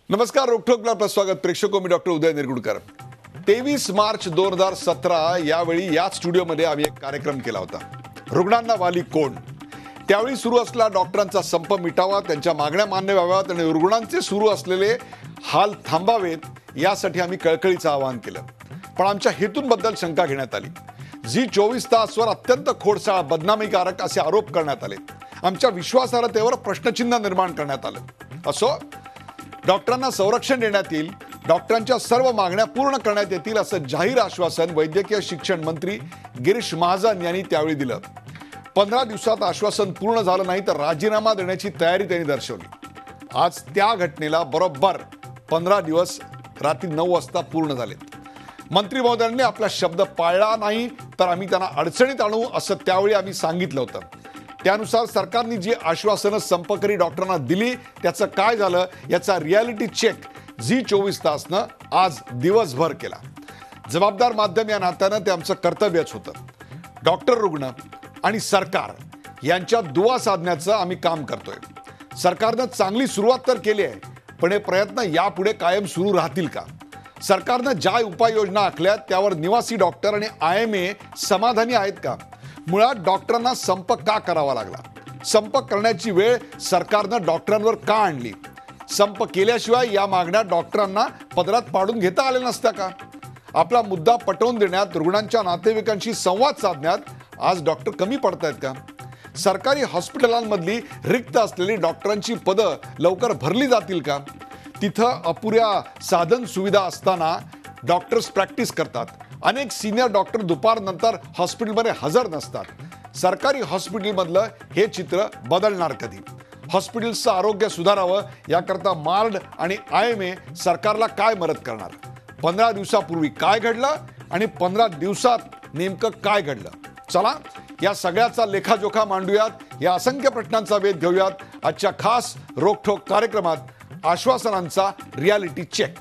नमस्कार. रोखोकला आपलं स्वागत. प्रेक्षको, मी डॉक्टर उदय निरगुडकर. 23 मार्च 2017 यावेळी याच स्टुडिओमध्ये आम्ही एक कार्यक्रम केला होता, रुग्णांना वाली कोण. त्यावेळी सुरू असलेला डॉक्टरांचा संप मिटावा, त्यांच्या मागण्या मान्य व्हाव्यात आणि रुग्णांचे सुरू असलेले हाल थांबावेत यासाठी आम्ही कळकळीचं आवाहन केलं. पण आमच्या हेतूंबद्दल शंका घेण्यात आली. झी 24 तासवर अत्यंत खोडसाळ, बदनामीकारक असे आरोप करण्यात आले. आमच्या विश्वासार्हतेवर प्रश्नचिन्ह निर्माण करण्यात आलं. असो, डॉक्टरांना संरक्षण देण्यात येईल, डॉक्टरांच्या सर्व मागण्या पूर्ण करण्यात येतील असं जाहीर आश्वासन वैद्यकीय शिक्षण मंत्री गिरीश महाजन यांनी त्यावेळी दिलं. 15 दिवसात आश्वासन पूर्ण झालं नाही तर राजीनामा देण्याची तयारी त्यांनी दर्शवली. आज त्या घटनेला बरोबर 15 दिवस रात्री 9 वाजता पूर्ण झालेत. मंत्री महोदयांनी आपला शब्द पाळला नाही तर आम्ही त्यांना अडचणीत आणू असं त्यावेळी आम्ही सांगितलं होतं. त्यानुसार सरकारने जी आश्वासनं संपकरी डॉक्टरांना दिली त्याचं काय झालं याचा रियालिटी चेक झी 24 तासनं आज दिवसभर केला. जबाबदार माध्यम या नात्यानं ते आमचं कर्तव्यच होतं. डॉक्टर, रुग्ण आणि सरकार यांच्यात दुवा साधण्याचं आम्ही काम करतोय. सरकारनं चांगली सुरुवात तर केली आहे, पण हे प्रयत्न यापुढे कायम सुरू राहतील का? सरकारनं ज्या उपाययोजना आखल्यात त्यावर निवासी डॉक्टर आणि IMA समाधानी आहेत का? मुळात डॉक्टरांना संप का करावा लागला? संप करण्याची वेळ सरकारनं डॉक्टरांवर का आणली? संप केल्याशिवाय या मागण्या डॉक्टरांना पदरात पाडून घेता आल्या नसत्या का? आपला मुद्दा पटवून देण्यात, रुग्णांच्या नातेवाईकांशी संवाद साधण्यात आज डॉक्टर कमी पडतायत का? सरकारी हॉस्पिटलांमधली रिक्त असलेली डॉक्टरांची पदं लवकर भरली जातील का? तिथं अपुऱ्या साधन सुविधा असताना डॉक्टर्स प्रॅक्टिस करतात. अनेक सिनियर डॉक्टर दुपारनंतर हॉस्पिटलमध्ये हजर नसतात. सरकारी हॉस्पिटलमधलं हे चित्र बदलणार कधी? हॉस्पिटलचं आरोग्य सुधारावं याकरता मार्ड आणि IMA सरकारला काय मदत करणार? 15 दिवसापूर्वी काय घडलं आणि 15 दिवसात नेमकं काय घडलं? चला या सगळ्याचा लेखाजोखा मांडूयात. या असंख्य प्रश्नांचा वेध घेऊयात आजच्या खास रोखठोक कार्यक्रमात आश्वासनांचा रियालिटी चेक.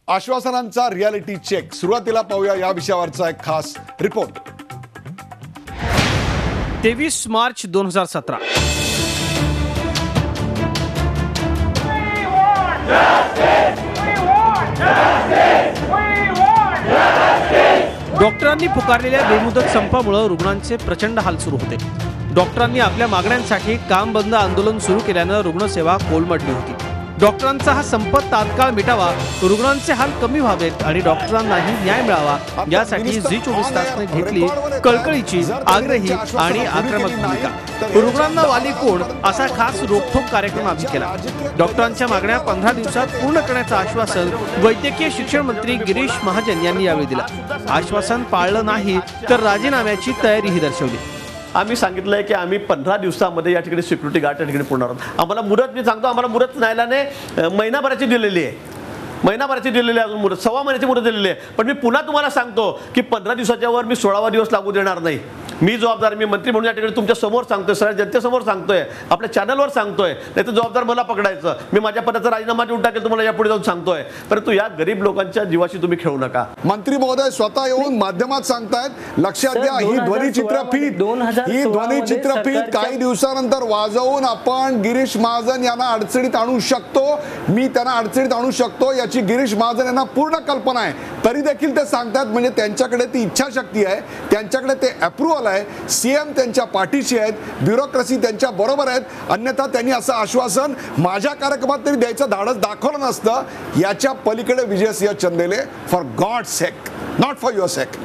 आश्वासनांचा रियालिटी चेक. सुरुवातीला पाहूया या विषयावरचा एक खास रिपोर्ट. 23 मार्च 2017 डॉक्टरांनी पुकारलेल्या बेमुदत संपामुळे रुग्णांचे प्रचंड हाल सुरू होते. डॉक्टरांनी आपल्या मागण्यांसाठी काम बंद आंदोलन सुरू केल्यानं रुग्णसेवा कोलमडली होती. डॉक्टरांचा हा संप तात्काळ मिटावा, रुग्णांचे हाल कमी व्हावेत आणि डॉक्टरांनाही न्याय मिळावा यासाठी झी 24 तासने घेतली कळकळीची, आग्रही आणि आक्रमक भूमिका. रुग्णांना वाली कोण असा खास रोखठोक कार्यक्रम आम्ही केला. डॉक्टरांच्या मागण्या 15 दिवसात पूर्ण करण्याचं आश्वासन वैद्यकीय शिक्षण मंत्री गिरीश महाजन यांनी यावेळी दिलं. आश्वासन पाळलं नाही तर राजीनाम्याची तयारीही दर्शवली. आम्ही सांगितलंय की आम्ही 15 दिवसामध्ये या ठिकाणी सिक्युरिटी गार्ड या ठिकाणी पुरणार आहोत. आम्हाला मुदत, मी सांगतो, आम्हाला मुदत न्यायालयाने महिनाभराची दिलेली आहे. महिनाभराची दिलेली आहे, अजून मुदत 1.25 महिन्याची मुदत दिलेली आहे. पण मी पुन्हा तुम्हाला सांगतो की 15 दिवसाच्या वर मी 16वा दिवस लागू देणार नाही. मी जबाबदार, मी मंत्री म्हणून या ठिकाणी तुमच्या समोर सांगतोय, सगळ्या जनतेसमोर सांगतोय, आपल्या चॅनलवर सांगतोय. नाही तर जबाबदार मला पकडायचं. मी माझ्या पदाचा राजीनामा देऊन टाकेल तुम्हाला यापुढे जाऊन सांगतोय. परंतु या गरीब लोकांच्या जीवाशी तुम्ही खेळू नका. मंत्री महोदय स्वतः येऊन माध्यमात सांगतायत. लक्षात घ्या, ही ध्वनी चित्रफीत काही दिवसानंतर वाजवून आपण गिरीश महाजन यांना अडचणीत आणू शकतो. मी त्यांना अडचणीत आणू शकतो याची गिरीश महाजन यांना पूर्ण कल्पना आहे. तरी देखील ते सांगतात, म्हणजे त्यांच्याकडे ती इच्छाशक्ती आहे, त्यांच्याकडे ते अप्रुव्हल आहे. CM त्यांच्या पाठीशी आहेत, ब्युरोक्रेसी त्यांच्या बरोबर आहेत. अन्यथा त्यांनी असं आश्वासन माझ्या कार्यक्रमात तरी द्यायचं धाडस दाखवलं नसतं. याच्या पलीकडे Vijaysinh Chandele, for God sake, not for your sake,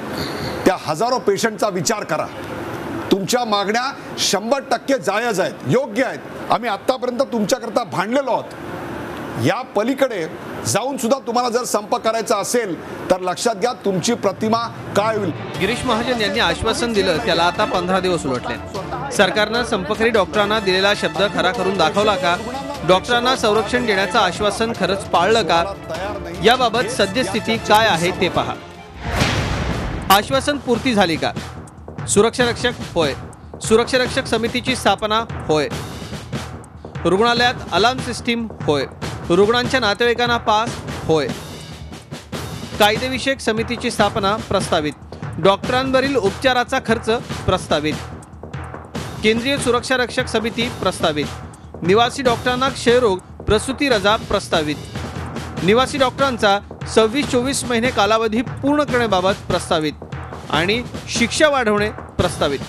त्या हजारो पेशंटचा विचार करा. तुमच्या मागण्या 100% जायज आहेत, योग्य आहेत. आम्ही आतापर्यंत तुमच्याकरता भांडलेलो आहोत. या पलीकडे जाऊन सुद्धा तुम्हाला जर संप करायचा असेल तर लक्षात घ्या तुमची प्रतिमा काय होईल. गिरीश महाजन यांनी आश्वासन दिलं, त्याला आता 15 दिवस उलटले. सरकारनं संपकरी डॉक्टरांना दिलेला शब्द खरा करून दाखवला का? डॉक्टरांना संरक्षण देण्याचं आश्वासन खरंच पाळलं का? याबाबत सद्यस्थिती काय आहे ते पहा. आश्वासन पूर्ती झाली का? सुरक्षा रक्षक होय. सुरक्षा रक्षक समितीची स्थापना होय. रुग्णालयात अलार्म सिस्टीम होय. रुग्णांच्या नातेवाईकांना पास होय. कायदेविषयक समितीची स्थापना प्रस्तावित. डॉक्टरांवरील उपचाराचा खर्च प्रस्तावित. केंद्रीय सुरक्षा रक्षक समिती प्रस्तावित. निवासी डॉक्टरांना क्षयरोग प्रसूती रजा प्रस्तावित. निवासी डॉक्टरांचा 26-24 महिने कालावधी पूर्ण करण्याबाबत प्रस्तावित. आणि शिक्षा वाढवणे प्रस्तावित.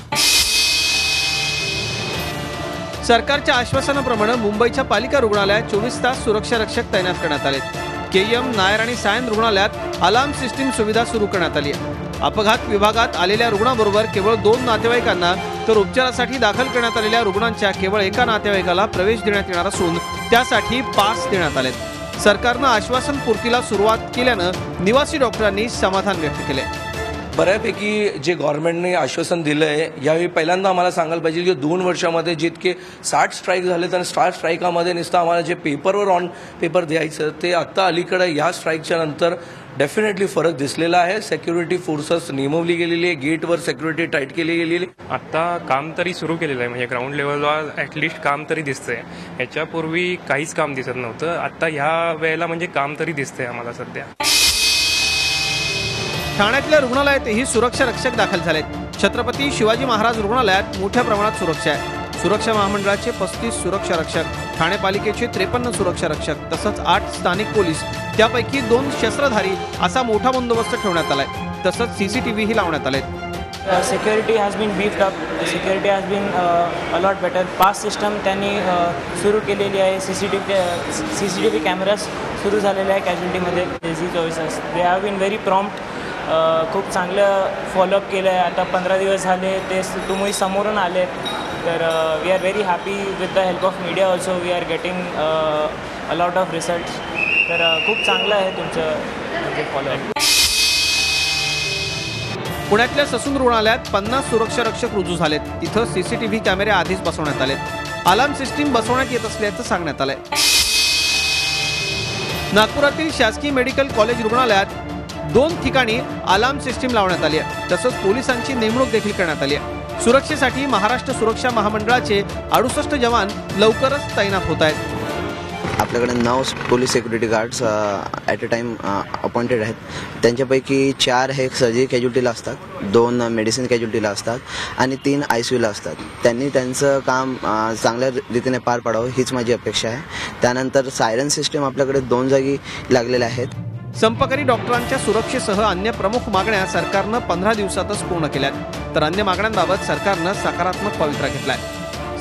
सरकारच्या आश्वासनाप्रमाणे मुंबईच्या पालिका रुग्णालयात 24 तास सुरक्षा रक्षक तैनात करण्यात आले. केईएम, नायर आणि सायन रुग्णालयात अलार्म सिस्टीम सुविधा सुरू करण्यात आली आहे. अपघात विभागात आलेल्या रुग्णाबरोबर केवळ 2 नातेवाईकांना तर उपचारासाठी दाखल करण्यात आलेल्या रुग्णांच्या केवळ एका नातेवाईकाला प्रवेश देण्यात येणार असून त्यासाठी पास देण्यात आले. सरकारनं आश्वासन पूर्तीला सुरुवात केल्यानं निवासी डॉक्टरांनी समाधान व्यक्त केले. बऱ्यापैकी जे गव्हर्नमेंटने आश्वासन दिलं आहे यावेळी पहिल्यांदा आम्हाला सांगायला पाहिजे की 2 वर्षामध्ये जितके 60 स्ट्राईक झाले आणि 60 स्ट्राईकामध्ये नुसतं आम्हाला जे पेपरवर ऑन पेपर द्यायचं ते आता अलीकडे या स्ट्राईकच्या नंतर डेफिनेटली फरक दिसलेला आहे. सेक्युरिटी फोर्सेस नेमवली गेलेली आहे, गेटवर सेक्युरिटी टाईट केली गेलेली. आता काम तरी सुरू केलेलं आहे, म्हणजे ग्राउंड लेवलवर ॲटलिस्ट काम तरी दिसतंय. ह्याच्यापूर्वी काहीच काम दिसत नव्हतं. आता ह्या वेळेला म्हणजे काम तरी दिसतंय आम्हाला सध्या. ठाण्यातल्या रुग्णालयातही सुरक्षा रक्षक दाखल झालेत. छत्रपती शिवाजी महाराज रुग्णालयात मोठ्या प्रमाणात सुरक्षा आहे. सुरक्षा महामंडळाचे 35 सुरक्षा रक्षक, ठाणे पालिकेचे 53 सुरक्षा रक्षक तसंच 8 स्थानिक पोलीस, त्यापैकी 2 शस्त्रधारी असा मोठा बंदोबस्त ठेवण्यात आलाय. तसंच सीसीटीव्ही लावण्यात आले. Security has been beefed up. Security has been a lot better. Pass system त्यांनी सुरू केलेली आहे. CCTV कॅमेराज सुरू झालेले आहे कॅज्युअल्टीमध्ये. झी 24 तास they have been very prompt. खूप चांगलं फॉलोअप केलं आहे. आता 15 दिवस झाले ते तुम्ही समोरून आले. तर we are very happy with the help of media also we are getting a lot of results. तर खूप चांगलं आहे तुमचं म्हणजे फॉलोअप. पुण्यातल्या ससून रुग्णालयात 50 सुरक्षा रक्षक रुजू झालेत. तिथं सीसीटीव्ही कॅमेरे आधीच बसवण्यात आलेत. अलार्म सिस्टीम बसवण्यात येत असल्याचं सांगण्यात आलंय. नागपुरातील शासकीय मेडिकल कॉलेज रुग्णालयात 2 ठिकाणी अलार्म सिस्टीम लावण्यात आली आहे. तसंच पोलिसांची नेमणूक देखील करण्यात आली आहे. सुरक्षेसाठी महाराष्ट्र सुरक्षा महामंडळाचे 68 जवान लवकरच तैनात होत आहेत. आपल्याकडे 9 police security guards at a time appointed आहेत. त्यांच्यापैकी 4 हे सर्जरी कॅज्युल्टीला असतात, 2 मेडिसिन कॅज्युल्टीला असतात आणि 3 ICUला असतात. त्यांनी त्यांचं काम चांगल्या रीतीने पार पाडावं हीच माझी अपेक्षा आहे. त्यानंतर सायरन सिस्टीम आपल्याकडे 2 जागी लागलेल्या आहेत. संपकरी डॉक्टरांच्या सुरक्षेसह अन्य प्रमुख मागण्या सरकारनं 15 दिवसातच पूर्ण केल्यात. तर अन्य मागण्यांबाबत सरकारनं सकारात्मक पवित्रा घेतलाय.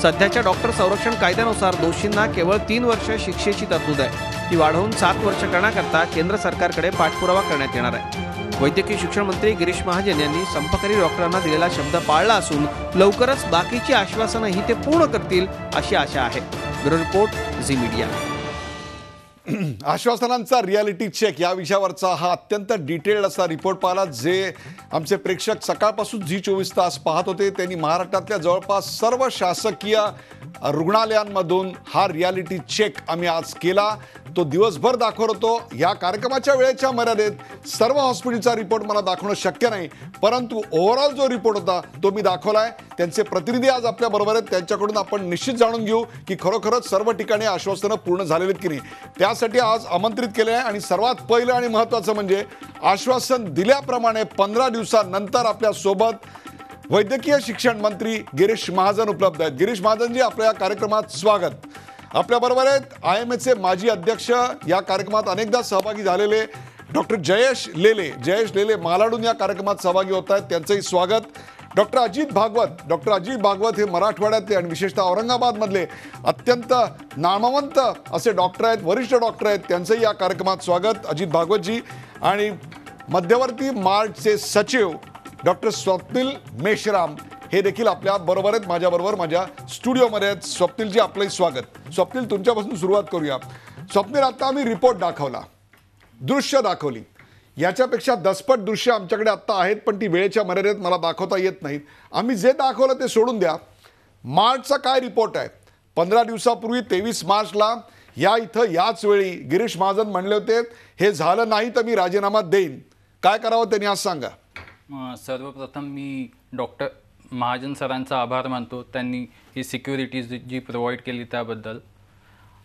सध्याच्या डॉक्टर संरक्षण कायद्यानुसार दोषींना केवळ 3 वर्ष शिक्षेची तरतूद आहे. ती वाढवून 7 वर्ष करण्याकरता केंद्र सरकारकडे पाठपुरावा करण्यात येणार आहे. वैद्यकीय शिक्षण मंत्री गिरीश महाजन यांनी संपकरी डॉक्टरांना दिलेला शब्द पाळला असून लवकरच बाकीची आश्वासनंही ते पूर्ण करतील अशी आशा आहे. Bureau report, Zee Media. आश्वासनांचा रियालिटी चेक या विषयावरचा हा अत्यंत डिटेल्ड असा रिपोर्ट पाहिला. जे आमचे प्रेक्षक सकाळपासून झी 24 तास पाहत होते त्यांनी महाराष्ट्रातल्या जवळपास सर्व शासकीय रुग्णालयांमधून हा रियालिटी चेक आम्ही आज केला. तो दिवसभर दाखवत होतो. या कार्यक्रमाच्या वेळेच्या मर्यादेत सर्व हॉस्पिटलचा रिपोर्ट मला दाखवणं शक्य नाही, परंतु ओव्हरऑल जो रिपोर्ट होता तो मी दाखवलाय. त्यांचे प्रतिनिधी आज आपल्या बरोबर आहेत. त्यांच्याकडून आपण निश्चित जाणून घेऊ की खरोखरच सर्व ठिकाणी आश्वासनं पूर्ण झालेली आहेत की नाही. त्यासाठी आज आमंत्रित केले आहे आणि सर्वात पहिलं आणि महत्त्वाचं म्हणजे आश्वासन दिल्याप्रमाणे 15 दिवसानंतर आपल्या सोबत वैद्यकीय शिक्षण मंत्री गिरीश महाजन उपलब्ध आहेत. गिरीश महाजनजी, आपल्या या कार्यक्रमात स्वागत. आपल्याबरोबर आहेत IMAचे माजी अध्यक्ष, या कार्यक्रमात अनेकदा सहभागी झालेले डॉक्टर जयेश लेले मालाडून या कार्यक्रमात सहभागी होत आहेत. त्यांचंही स्वागत. डॉक्टर अजित भागवत हे मराठवाड्यातले आणि विशेषतः औरंगाबादमधले अत्यंत नामवंत असे डॉक्टर आहेत, वरिष्ठ डॉक्टर आहेत. त्यांचंही या कार्यक्रमात स्वागत अजित भागवतजी. आणि मध्यवर्ती मार्चचे सचिव डॉक्टर स्वप्नील मेश्राम हे देखील आपल्या बरोबर आहेत, माझ्याबरोबर माझ्या स्टुडिओमध्ये आहेत. स्वप्नीलजी, आपलंही स्वागत. स्वप्नील, तुमच्यापासून सुरुवात करूया. स्वप्नील, आता आम्ही रिपोर्ट दाखवला, दृश्य दाखवली, याच्यापेक्षा दसपट दृश्य आमच्याकडे आत्ता आहेत, पण ती वेळेच्या मर्यादेत मला दाखवता येत नाहीत. आम्ही जे दाखवलं ते सोडून द्या. मार्चचा काय रिपोर्ट आहे? 15 दिवसापूर्वी 23 मार्चला याच वेळी गिरीश महाजन म्हणले होते, हे झालं नाही तर मी राजीनामा देईन. काय करावं त्यांनी आज सांगा. सर्वप्रथम मी डॉक्टर महाजन सरांचा आभार मानतो. त्यांनी ही सिक्युरिटीज जी प्रोव्हाइड केली त्याबद्दल.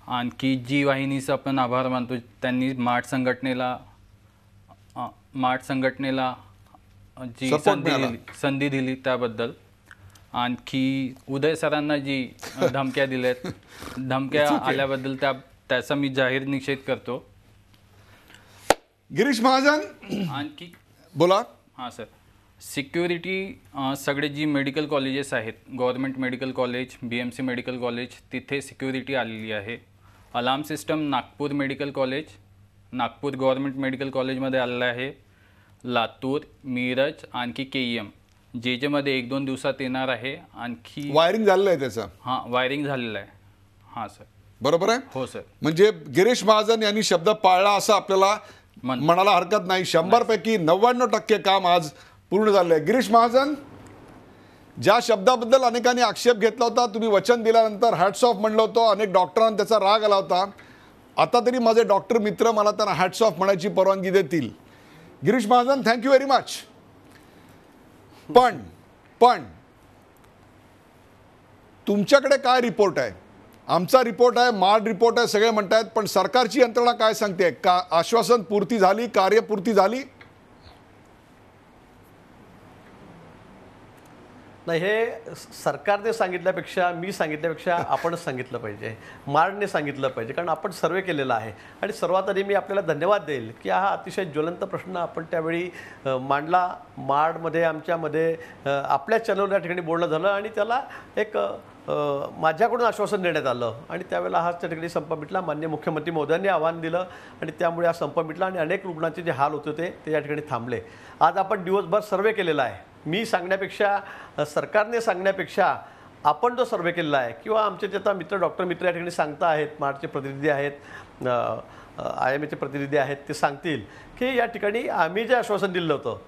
आणखी जी वाहिनीचा पण आभार मानतो. त्यांनी मार्च संघटनेला मार्ट संघटनेला जी Support मिळाला. संधी दिली त्याबद्दल. आणखी उदय सरांना जी धमक्या दिल्यात, धमक्या आल्याबद्दल त्याचा मी जाहीर निषेध करतो. गिरीश महाजन आणखी बोला. हां सर, सिक्युरिटी सगळे जी मेडिकल कॉलेजेस आहेत, government medical college, BMC medical college, तिथे सिक्युरिटी आलेली आहे. Alarm system Nagpur medical college, Nagpur government medical कॉलेजमध्ये आलेलं आहे. लातूर, मिरज, आणखी KEM JJमध्ये 1-2 दिवसात येणार आहे. आणखी वायरिंग झालेलं आहे त्याचं. हां, वायरिंग झालेलं आहे. हां सर, बरोबर आहे. हो सर. म्हणजे गिरीश महाजन यांनी शब्द पाळला असं आपल्याला म्हणायला हरकत नाही. 100 पैकी 99% काम आज पूर्ण झालं आहे. गिरीश महाजन, ज्या शब्दाबद्दल अनेकांनी आक्षेप घेतला होता, तुम्ही वचन दिल्यानंतर हॅट्स ऑफ म्हणलं होतं, अनेक डॉक्टरांना त्याचा राग आला होता. आता तरी माझे डॉक्टर मित्र मला त्यांना हॅट्स ऑफ म्हणायची परवानगी देतील. Girish Mahajan, thank you very much. पण तुमच्याकडे काय रिपोर्ट आहे? आमचा रिपोर्ट आहे, मार्ड रिपोर्ट आहे, सगळे म्हणतायत, पण सरकारची यंत्रणा काय सांगते? का आश्वासन पूर्ती झाली, कार्यपूर्ती झाली? नाही, हे सरकारने सांगितल्यापेक्षा, मी सांगितल्यापेक्षा आपणच सांगितलं पाहिजे, मार्डने सांगितलं पाहिजे, कारण आपण सर्वे केलेला आहे. आणि सर्वात आधी मी आपल्याला धन्यवाद देईल की हा अतिशय ज्वलंत प्रश्न आपण त्यावेळी मांडला. मार्डमध्ये आमच्यामध्ये आपल्या चॅनलवर या ठिकाणी बोलणं झालं आणि त्याला एक माझ्याकडून आश्वासन देण्यात आलं आणि त्यावेळेला हा त्या ठिकाणी संप मिटला. माननीय मुख्यमंत्री महोदयांनी आव्हान दिलं आणि त्यामुळे हा संप मिटला आणि अनेक रुग्णांचे जे हाल होते ते या ठिकाणी थांबले. आज आपण दिवसभर सर्वे केलेला आहे. मी सांगण्यापेक्षा, सरकारने सांगण्यापेक्षा आपण जो सर्वे केलेला आहे किंवा आमचे जे आता डॉक्टर मित्र या ठिकाणी सांगता आहेत, मार्टचे प्रतिनिधी आहेत, IMAचे प्रतिनिधी आहेत, ते सांगतील की या ठिकाणी आम्ही जे आश्वासन दिलं होतं,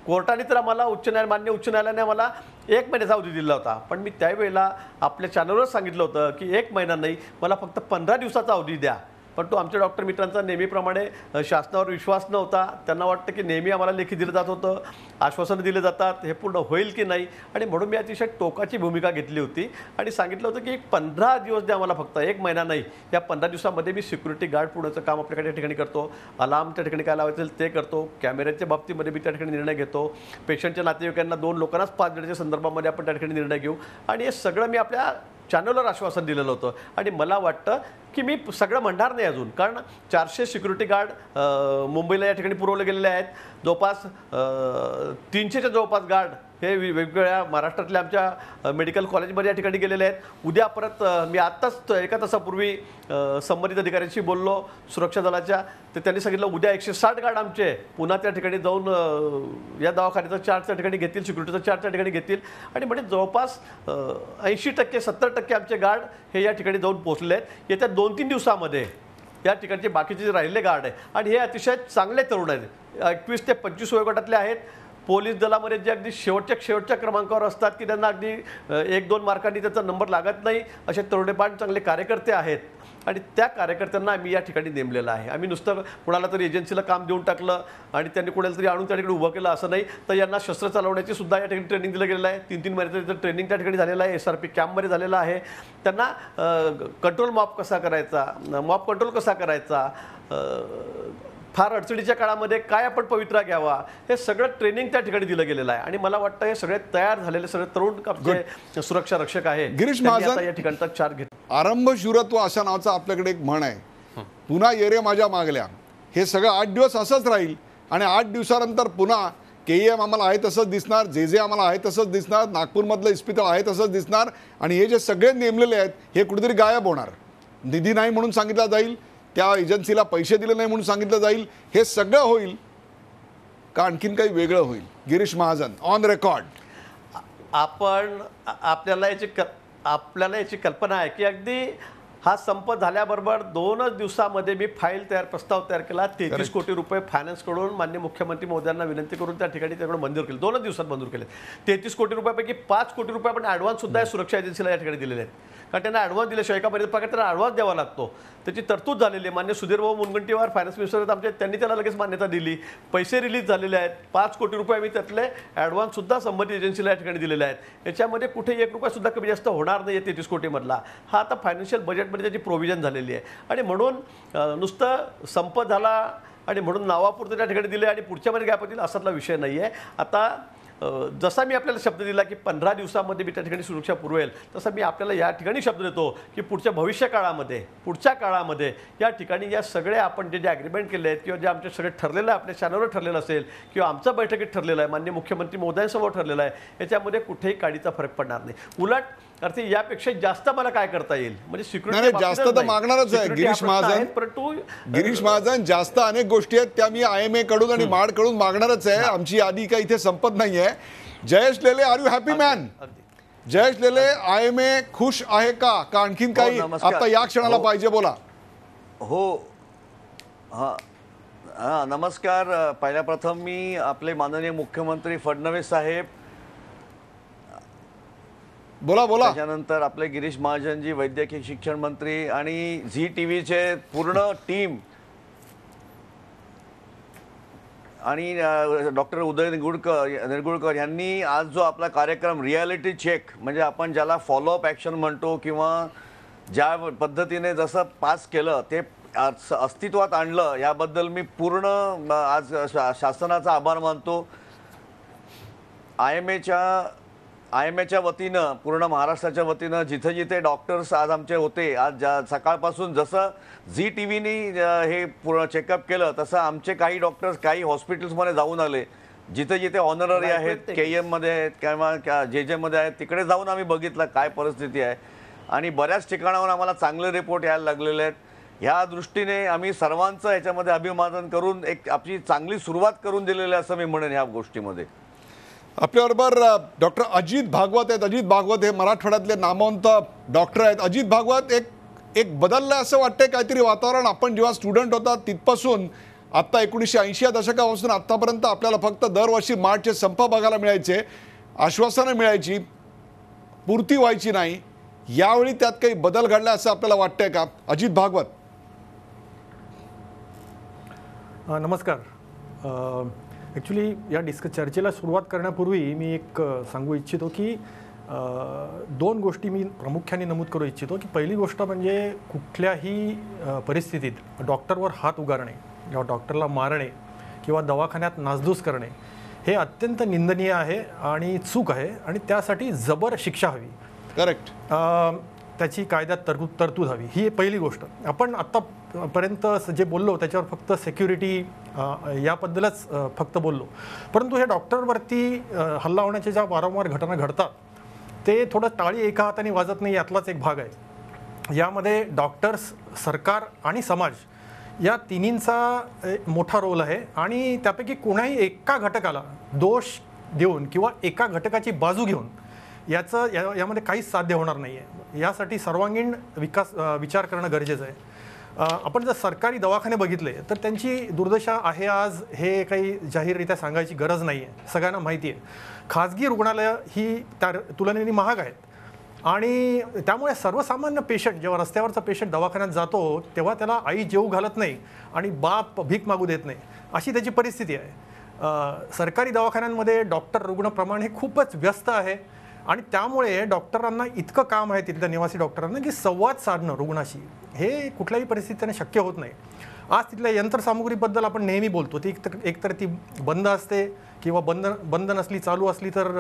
कोर्टाने तर आम्हाला माननीय उच्च न्यायालयाने आम्हाला 1 महिन्याचा अवधी दिला होता, पण मी त्यावेळेला आपल्या चॅनलवर सांगितलं होतं की 1 महिना नाही, मला फक्त 15 दिवसाचा अवधी द्या. पण तो आमच्या डॉक्टर मित्रांचा नेहमीप्रमाणे शासनावर विश्वास नव्हता. त्यांना वाटतं की नेहमी आम्हाला लेखी दिलं जात होतं, आश्वासनं दिले जातात, हे पूर्ण होईल की नाही, आणि म्हणून मी अतिशय टोकाची भूमिका घेतली होती आणि सांगितलं होतं की 15 दिवस द्या मला, फक्त 1 महिना नाही. या 15 दिवसामध्ये मी सिक्युरिटी गार्ड पुण्याचं काम आपल्याकडे या ठिकाणी करतो, अलार्म त्या ठिकाणी काय लावायचं ते करतो, कॅमेऱ्याच्या बाबतीमध्ये मी त्या ठिकाणी निर्णय घेतो, पेशंटच्या नातेवाईकांना 2 लोकांनाच 5 देण्याच्या संदर्भामध्ये आपण त्या ठिकाणी निर्णय घेऊ. आणि हे सगळं मी आपल्या चॅनलवर आश्वासन दिलेलं होतं आणि मला वाटतं की मी सगळं म्हणणार नाही अजून, कारण 400 सिक्युरिटी गार्ड मुंबईला या ठिकाणी पुरवले गेलेले आहेत. जवळपास 300च्या जवळपास गार्ड हे वेगवेगळ्या महाराष्ट्रातल्या आमच्या मेडिकल कॉलेजमध्ये या ठिकाणी गेलेले आहेत. उद्या परत मी आत्ताच 1 तासापूर्वी संबंधित अधिकाऱ्यांशी बोललो सुरक्षा दलाच्या, तर त्यांनी सांगितलं उद्या 160 गार्ड आमचे पुन्हा त्या ठिकाणी जाऊन या दवाखान्याचा चार्ज त्या ठिकाणी घेतील, सिक्युरिटीचा चार्ज त्या ठिकाणी घेतील. आणि म्हणजे जवळपास 80% 70% आमचे गार्ड हे या ठिकाणी जाऊन पोहोचले आहेत. येत्या 2-3 दिवसामध्ये या ठिकाणचे बाकीचे जे राहिलेले गार्ड आहे, आणि हे अतिशय चांगले तरुण आहेत, 21 ते 25 वयोगटातले आहेत. पोलीस दलामध्ये जे अगदी शेवटच्या क्रमांकावर असतात की त्यांना अगदी 1-2 मार्कांनी त्याचा नंबर लागत नाही, असे तरुणेपान चांगले कार्यकर्ते आहेत. आणि त्या कार्यकर्त्यांना आम्ही या ठिकाणी नेमलेलं आहे. आम्ही नुसतं कुणाला तरी एजन्सीला काम देऊन टाकलं आणि त्यांनी कुणाला तरी आणून त्या ठिकाणी उभं केलं असं नाही, तर यांना शस्त्र चालवण्याची सुद्धा या ठिकाणी ट्रेनिंग दिलं गेलेलं आहे. 3-3 महिन्याचं ट्रेनिंग त्या ठिकाणी झालेलं आहे, SRP कॅम्पमध्ये झालेलं आहे. त्यांना कंट्रोल मॉप कसा करायचा, मॉप कंट्रोल कसा करायचा, फार अडचणीच्या काळामध्ये काय आपण पवित्रा घ्यावा, हे सगळं ट्रेनिंग त्या ठिकाणी दिलं गेलेलं आहे. आणि मला वाटतं हे सगळे तयार झालेले सगळे तरुण आपले सुरक्षा रक्षक आहे. गिरीश महाजन, या ठिकाणचा चार्ज घेत आरंभ शूरत्व अशा नावाचा आपल्याकडे एक म्हण आहे, पुन्हा येरे माझ्या मागल्या. हे सगळं 8 दिवस असंच राहील आणि 8 दिवसानंतर पुन्हा KEM आम्हाला आहे तसंच दिसणार, JJ आम्हाला आहे तसंच दिसणार, नागपूरमधलं इस्पितळ आहे तसंच दिसणार, आणि हे जे सगळे नेमलेले आहेत हे कुठेतरी गायब होणार. निधी नाही म्हणून सांगितलं जाईल, त्या एजन्सीला पैसे दिले नाही म्हणून सांगितलं जाईल. हे सगळं होईल का आणखीन काही वेगळं होईल? Girish Mahajan, on record. आपल्याला याची कल्पना आहे की अगदी हा संप झाल्याबरोबर 2च दिवसामध्ये मी प्रस्ताव तयार केला. 33 कोटी रुपये फायनान्सकडून माननीय मुख्यमंत्री महोदयांना विनंती करून त्या ठिकाणी त्याकडून मंजूर केले. 2च दिवसात मंजूर केले. 33 कोटी रुपयापैकी 5 कोटी रुपये आपण ॲडव्हान्स सुद्धा या सुरक्षा एजन्सीला या ठिकाणी दिलेले आहेत, कारण त्यांना ॲडव्हान्स दिल्याशिवाय एका महिन्यात पगार त्यांना ॲडव्हान्स द्यावा लागतो. त्याची तरतूद झालेली आहे. मान्य सुधीरभाऊ मुनगंटीवार फायनान्स मिनिस्टर आहेत आमचे, त्यांनी त्याला लगेच मान्यता दिली. पैसे रिलीज झालेले आहेत. 5 कोटी रुपये आम्ही त्यातले ॲडव्हान्स सुद्धा संबंधित एजन्सीला या ठिकाणी दिलेले आहेत. याच्यामध्ये कुठे 1 रुपया सुद्धा कमी जास्त होणार नाही आहे 33 कोटीमधला. हा आता फायनान्शियल बजेटमध्ये त्याची प्रोव्हिजन झालेली आहे. आणि म्हणून नुसतं संप झाला आणि म्हणून नावापुरतं त्या ठिकाणी दिले आणि पुढच्या मध्ये गॅप होतील असातला विषय नाही आहे. आता जसा मी आपल्याला शब्द दिला की 15 दिवसामध्ये मी त्या ठिकाणी सुरक्षा पुरवेल, तसा मी आपल्याला या ठिकाणी शब्द देतो की पुढच्या काळामध्ये या ठिकाणी या सगळ्या आपण जे ॲग्रीमेंट केले आहेत किंवा जे आमचे सगळे ठरलेलं आहे, आपल्या चॅनलवर ठरलेलं असेल किंवा आमच्या बैठकीत ठरलेलं आहे, माननीय मुख्यमंत्री महोदयांसमोर ठरलेलं आहे, याच्यामध्ये कुठेही काडीचा फरक पडणार नाही. उलट अर्थी यापेक्षा जास्त मला काय करता येईल म्हणजे सिक्युरिटी जास्त तर मागणारच आहे गिरीश महाजन. परंतु गिरीश महाजन जास्त अनेक गोष्टी आहेत त्या मी IMA कडून आणि माड कडून मागणारच आहे. आमची यादी काही इथे संपत नाहीये. Jayesh Lele, are you happy man? Jayesh Lele, IMA खुश आहे का आणखीन काही आता या क्षणाला पाहिजे? बोला. हो, हां नमस्कार. पहिल्या प्रथम मी आपले माननीय मुख्यमंत्री फडणवीस साहेब, बोला. त्याच्यानंतर आपले गिरीश महाजनजी वैद्यकीय शिक्षण मंत्री आणि झी टीव्हीचे पूर्ण टीम आणि डॉक्टर उदय निरगुडकर यांनी आज जो आपला कार्यक्रम रियालिटी चेक म्हणजे आपण ज्याला फॉलोअप ॲक्शन म्हणतो किंवा ज्या पद्धतीने जसं पास केलं ते अस्तित्वात आणलं याबद्दल मी पूर्ण आज शासनाचा आभार मानतो. IMAच्या वतीनं पूर्ण महाराष्ट्राच्या वतीनं जिथे जिथे डॉक्टर्स आज आमचे होते, आज सकाळपासून जसं झी टीव्हीनी हे पूर्ण चेकअप केलं तसं आमचे काही डॉक्टर्स काही हॉस्पिटल्समध्ये जाऊन आले, जिथे जिथे ऑनररी आहेत, KM मध्ये आहेत किंवा JJ मध्ये आहेत, तिकडे जाऊन आम्ही बघितलं काय परिस्थिती आहे आणि बऱ्याच ठिकाणावर आम्हाला चांगले रिपोर्ट यायला लागलेले आहेत. ह्या दृष्टीने आम्ही सर्वांचं याच्यामध्ये अभिवादन करून एक आपली चांगली सुरुवात करून दिलेली असं मी म्हणेन ह्या गोष्टीमध्ये. आपल्याबरोबर डॉक्टर अजित भागवत आहेत. अजित भागवत हे मराठवाड्यातले नामवंत डॉक्टर आहेत. अजित भागवत, एक बदललं असं वाटतंय काहीतरी वातावरण? आपण जेव्हा स्टुडंट होता तिथपासून आत्ता 1980 या दशकापासून आत्तापर्यंत आपल्याला फक्त दरवर्षी मार्चचे संप बघायला मिळायचे, आश्वासनं मिळायची, पूर्ती व्हायची नाही. यावेळी त्यात काही बदल घडला असं आपल्याला वाटतंय का? अजित भागवत. नमस्कार. ॲक्च्युली या चर्चेला सुरुवात करण्यापूर्वी मी एक सांगू इच्छितो की 2 गोष्टी मी प्रामुख्याने नमूद करू इच्छितो की पहिली गोष्ट म्हणजे कुठल्याही परिस्थितीत डॉक्टरवर हात उगारणे किंवा डॉक्टरला मारणे किंवा दवाखान्यात नासधूस करणे हे अत्यंत निंदनीय आहे आणि चूक आहे आणि त्यासाठी जबर शिक्षा हवी. करेक्ट. त्याची कायद्यात तरतूद हवी, ही पहिली गोष्ट. आपण आत्तापर्यंत जे बोललो त्याच्यावर फक्त सिक्युरिटी याबद्दलच फक्त बोललो, परंतु हे डॉक्टरवरती हल्ला होण्याच्या ज्या वारंवार घटना घडतात ते थोडं टाळी एका हाताने वाजत नाही यातलाच एक भाग आहे. यामध्ये डॉक्टर्स, सरकार आणि समाज या तिन्हींचा मोठा रोल आहे आणि त्यापैकी कोणाही एका घटकाला दोष देऊन किंवा एका घटकाची बाजू घेऊन यामध्ये काहीच साध्य होणार नाही आहे. यासाठी सर्वांगीण विचार करणं गरजेचं आहे. आपण जर सरकारी दवाखाने बघितले तर त्यांची दुर्दशा आहे आज, हे काही जाहीररित्या सांगायची गरज नाही आहे, सगळ्यांना माहिती आहे. खाजगी रुग्णालयं ही त्या तुलनेने महाग आहेत आणि त्यामुळे सर्वसामान्य पेशंट जेव्हा रस्त्यावरचा पेशंट दवाखान्यात जातो तेव्हा त्याला आई जेवू घालत नाही आणि बाप भीक मागू देत नाही, अशी त्याची परिस्थिती आहे. सरकारी दवाखान्यांमध्ये डॉक्टर रुग्ण प्रमाण हे खूपच व्यस्त आहे आणि त्यामुळे डॉक्टरांना इतकं काम आहे तिथल्या निवासी डॉक्टरांना की संवाद साधणं रुग्णाशी हे कुठल्याही परिस्थितीने शक्य होत नाही. आज तिथल्या यंत्रसामुग्रीबद्दल आपण नेहमी बोलतो, ती एकतर ती बंद असते किंवा बंद नसली, चालू असली तर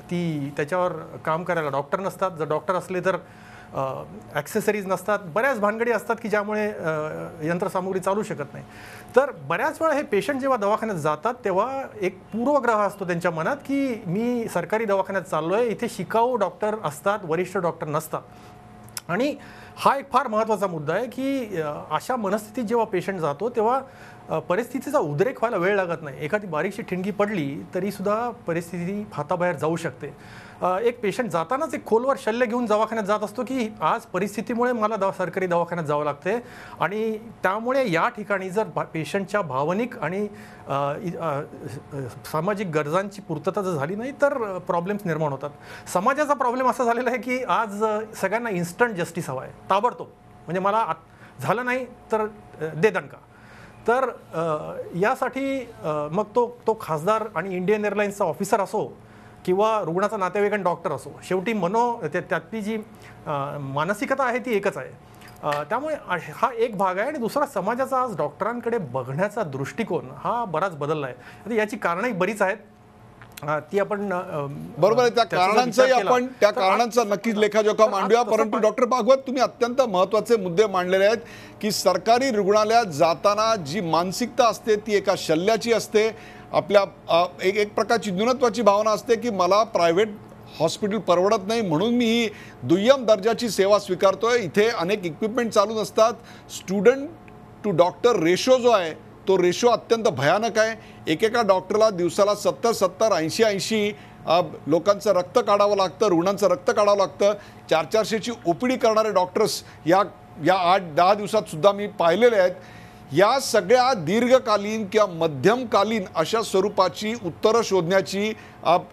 ती त्याच्यावर काम करायला डॉक्टर नसतात, जर डॉक्टर असले तर ॲक्सेसरीज नसतात, बऱ्याच भानगडी असतात की ज्यामुळे यंत्रसामुग्री चालू शकत नाही. तर बऱ्याच वेळा हे पेशंट जेव्हा दवाखान्यात जातात तेव्हा एक पूर्वग्रह असतो त्यांच्या मनात की मी सरकारी दवाखान्यात चाललो आहे, इथे शिकाऊ डॉक्टर असतात, वरिष्ठ डॉक्टर नसतात. आणि हा एक फार महत्त्वाचा मुद्दा आहे की अशा मनस्थितीत जेव्हा पेशंट जातो तेव्हा परिस्थितीचा उद्रेक व्हायला वेळ लागत नाही. एखादी बारीकशी ठिणगी पडली तरीसुद्धा परिस्थिती हाताबाहेर जाऊ शकते. एक पेशंट जातानाच एक खोलवर शल्य घेऊन दवाखान्यात जात असतो की आज परिस्थितीमुळे मला सरकारी दवाखान्यात जावं लागते आणि त्यामुळे या ठिकाणी जर पेशंटच्या भावनिक आणि सामाजिक गरजांची पूर्तता जर झाली नाही तर प्रॉब्लेम्स निर्माण होतात. समाजाचा प्रॉब्लेम असा झालेला आहे की आज सगळ्यांना इन्स्टंट जस्टिस हवा आहे, ताबडतोब. म्हणजे मला झालं नाही तर दे दणका. तर यासाठी मग तो खासदार आणि इंडियन एअरलाइन्सचा ऑफिसर असो किंवा रुग्णाचा नातेवाईक आणि डॉक्टर असो, शेवटी त्यातली जी मानसिकता आहे ती एकच आहे. त्यामुळे हा एक भाग आहे आणि दुसरा समाजाचा आज डॉक्टरांकडे बघण्याचा दृष्टिकोन हा बराच बदलला आहे. आता याची कारणंही बरीच आहेत, ती आपण बरोबर आहे. त्या त्याचा जर कारणांचाही विचार केला आपण त्या तर कारणांचा नक्कीच लेखाजोखा मांडूया. तसं परंतु डॉक्टर भागवत, तुम्ही अत्यंत महत्त्वाचे मुद्दे मांडलेले आहेत की सरकारी रुग्णालयात जाताना जी मानसिकता असते ती एका शल्याची असते. आपल्या एक प्रकारची न्यूनत्वाची भावना असते की मला प्रायव्हेट हॉस्पिटल परवडत नाही म्हणून मी ही दुय्यम दर्जाची सेवा स्वीकारतोय. इथे अनेक इक्विपमेंट चालू नसतात. स्टुडंट टू डॉक्टर रेशो जो आहे तो रेशो अत्यंत भयानक आहे. एकेका डॉक्टरला दिवसाला 70 80 लोकांचं रक्त काढावं लागतं, रुग्णांचं रक्त काढावं लागतं. 400-400ची ओपीडी करणारे डॉक्टर्स या 8-10 दिवसात सुद्धा मी पाहिलेले आहेत. या सगळ्या दीर्घकालीन किंवा मध्यमकालीन अशा स्वरूपाची उत्तरं शोधण्याची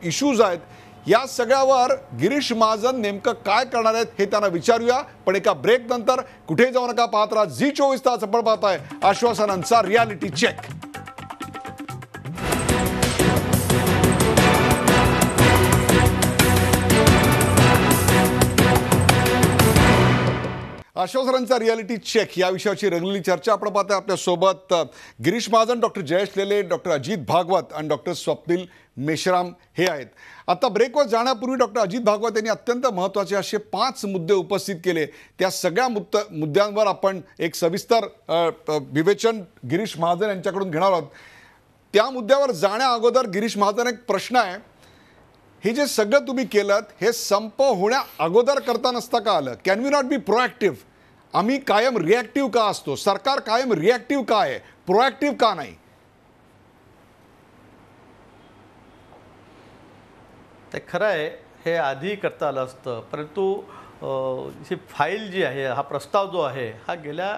इश्यूज आहेत. या सगळ्यावर गिरीश महाजन नेमकं काय करणार आहेत हे त्यांना विचारूया. पण एका ब्रेक नंतर कुठेही जाऊ नका, पाहत राहा झी24 तास. आपण पाहताय आश्वासनांचा रियालिटी चेक. आश्वासनांचा रियालिटी चेक या विषयाची रंगलेली चर्चा आपण पाहताय. आपल्यासोबत गिरीश महाजन, डॉक्टर जयेश लेले, डॉक्टर अजित भागवत आणि डॉक्टर स्वप्नील मेश्राम हे आहेत. आता ब्रेकवर जाण्यापूर्वी डॉक्टर अजित भागवत यांनी अत्यंत महत्त्वाचे असे 5 मुद्दे उपस्थित केले. त्या सगळ्या मुद्द्यांवर आपण एक सविस्तर विवेचन गिरीश महाजन यांच्याकडून घेणार आहोत. त्या मुद्द्यावर जाण्या अगोदर गिरीश महाजन, एक प्रश्न आहे. हे जे सगळं तुम्ही केलं हे संप होण्या अगोदर करता नसता का आलं? Can we not be proactive? आम्ही कायम रिॲक्टिव्ह का असतो? सरकार कायम रिॲक्टिव्ह का आहे, प्रोॲक्टिव्ह का नाही? ते खरं आहे, हे आधी करता आलं असतं. परंतु ही फाईल जी आहे, हा प्रस्ताव जो आहे हा गेल्या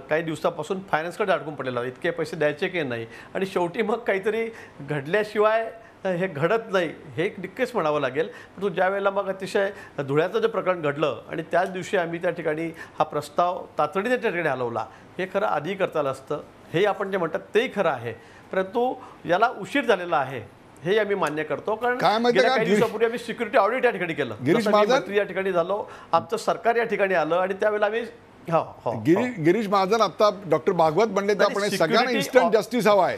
काही दिवसापासून फायनान्सकडे अडकून पडलेला आहे. इतके पैसे द्यायचे की नाही आणि शेवटी मग काहीतरी घडल्याशिवाय हे घडत नाही हे नक्कीच म्हणावं लागेल. परंतु ज्या वेळेला मग अतिशय धुळ्याचं जे प्रकरण घडलं आणि त्याच दिवशी आम्ही त्या ठिकाणी हा प्रस्ताव तातडीने त्या ठिकाणी हलवला, हे खरं आधी करता आलं असतं. हे आपण जे म्हणतात तेही खरं आहे. परंतु याला उशीर झालेला आहे हे आम्ही मान्य करतो. कारण गेल्या काही दिवसापूर्वी आम्ही सिक्युरिटी ऑडिट या ठिकाणी केलं, मंत्री या ठिकाणी झालो, आमचं सरकार या ठिकाणी आलं आणि त्यावेळेला आम्ही गिरीश महाजन, आता डॉक्टर भागवत म्हणले त्याप्रमाणे सगळ्यांना इन्स्टंट जस्टिस हवा आहे.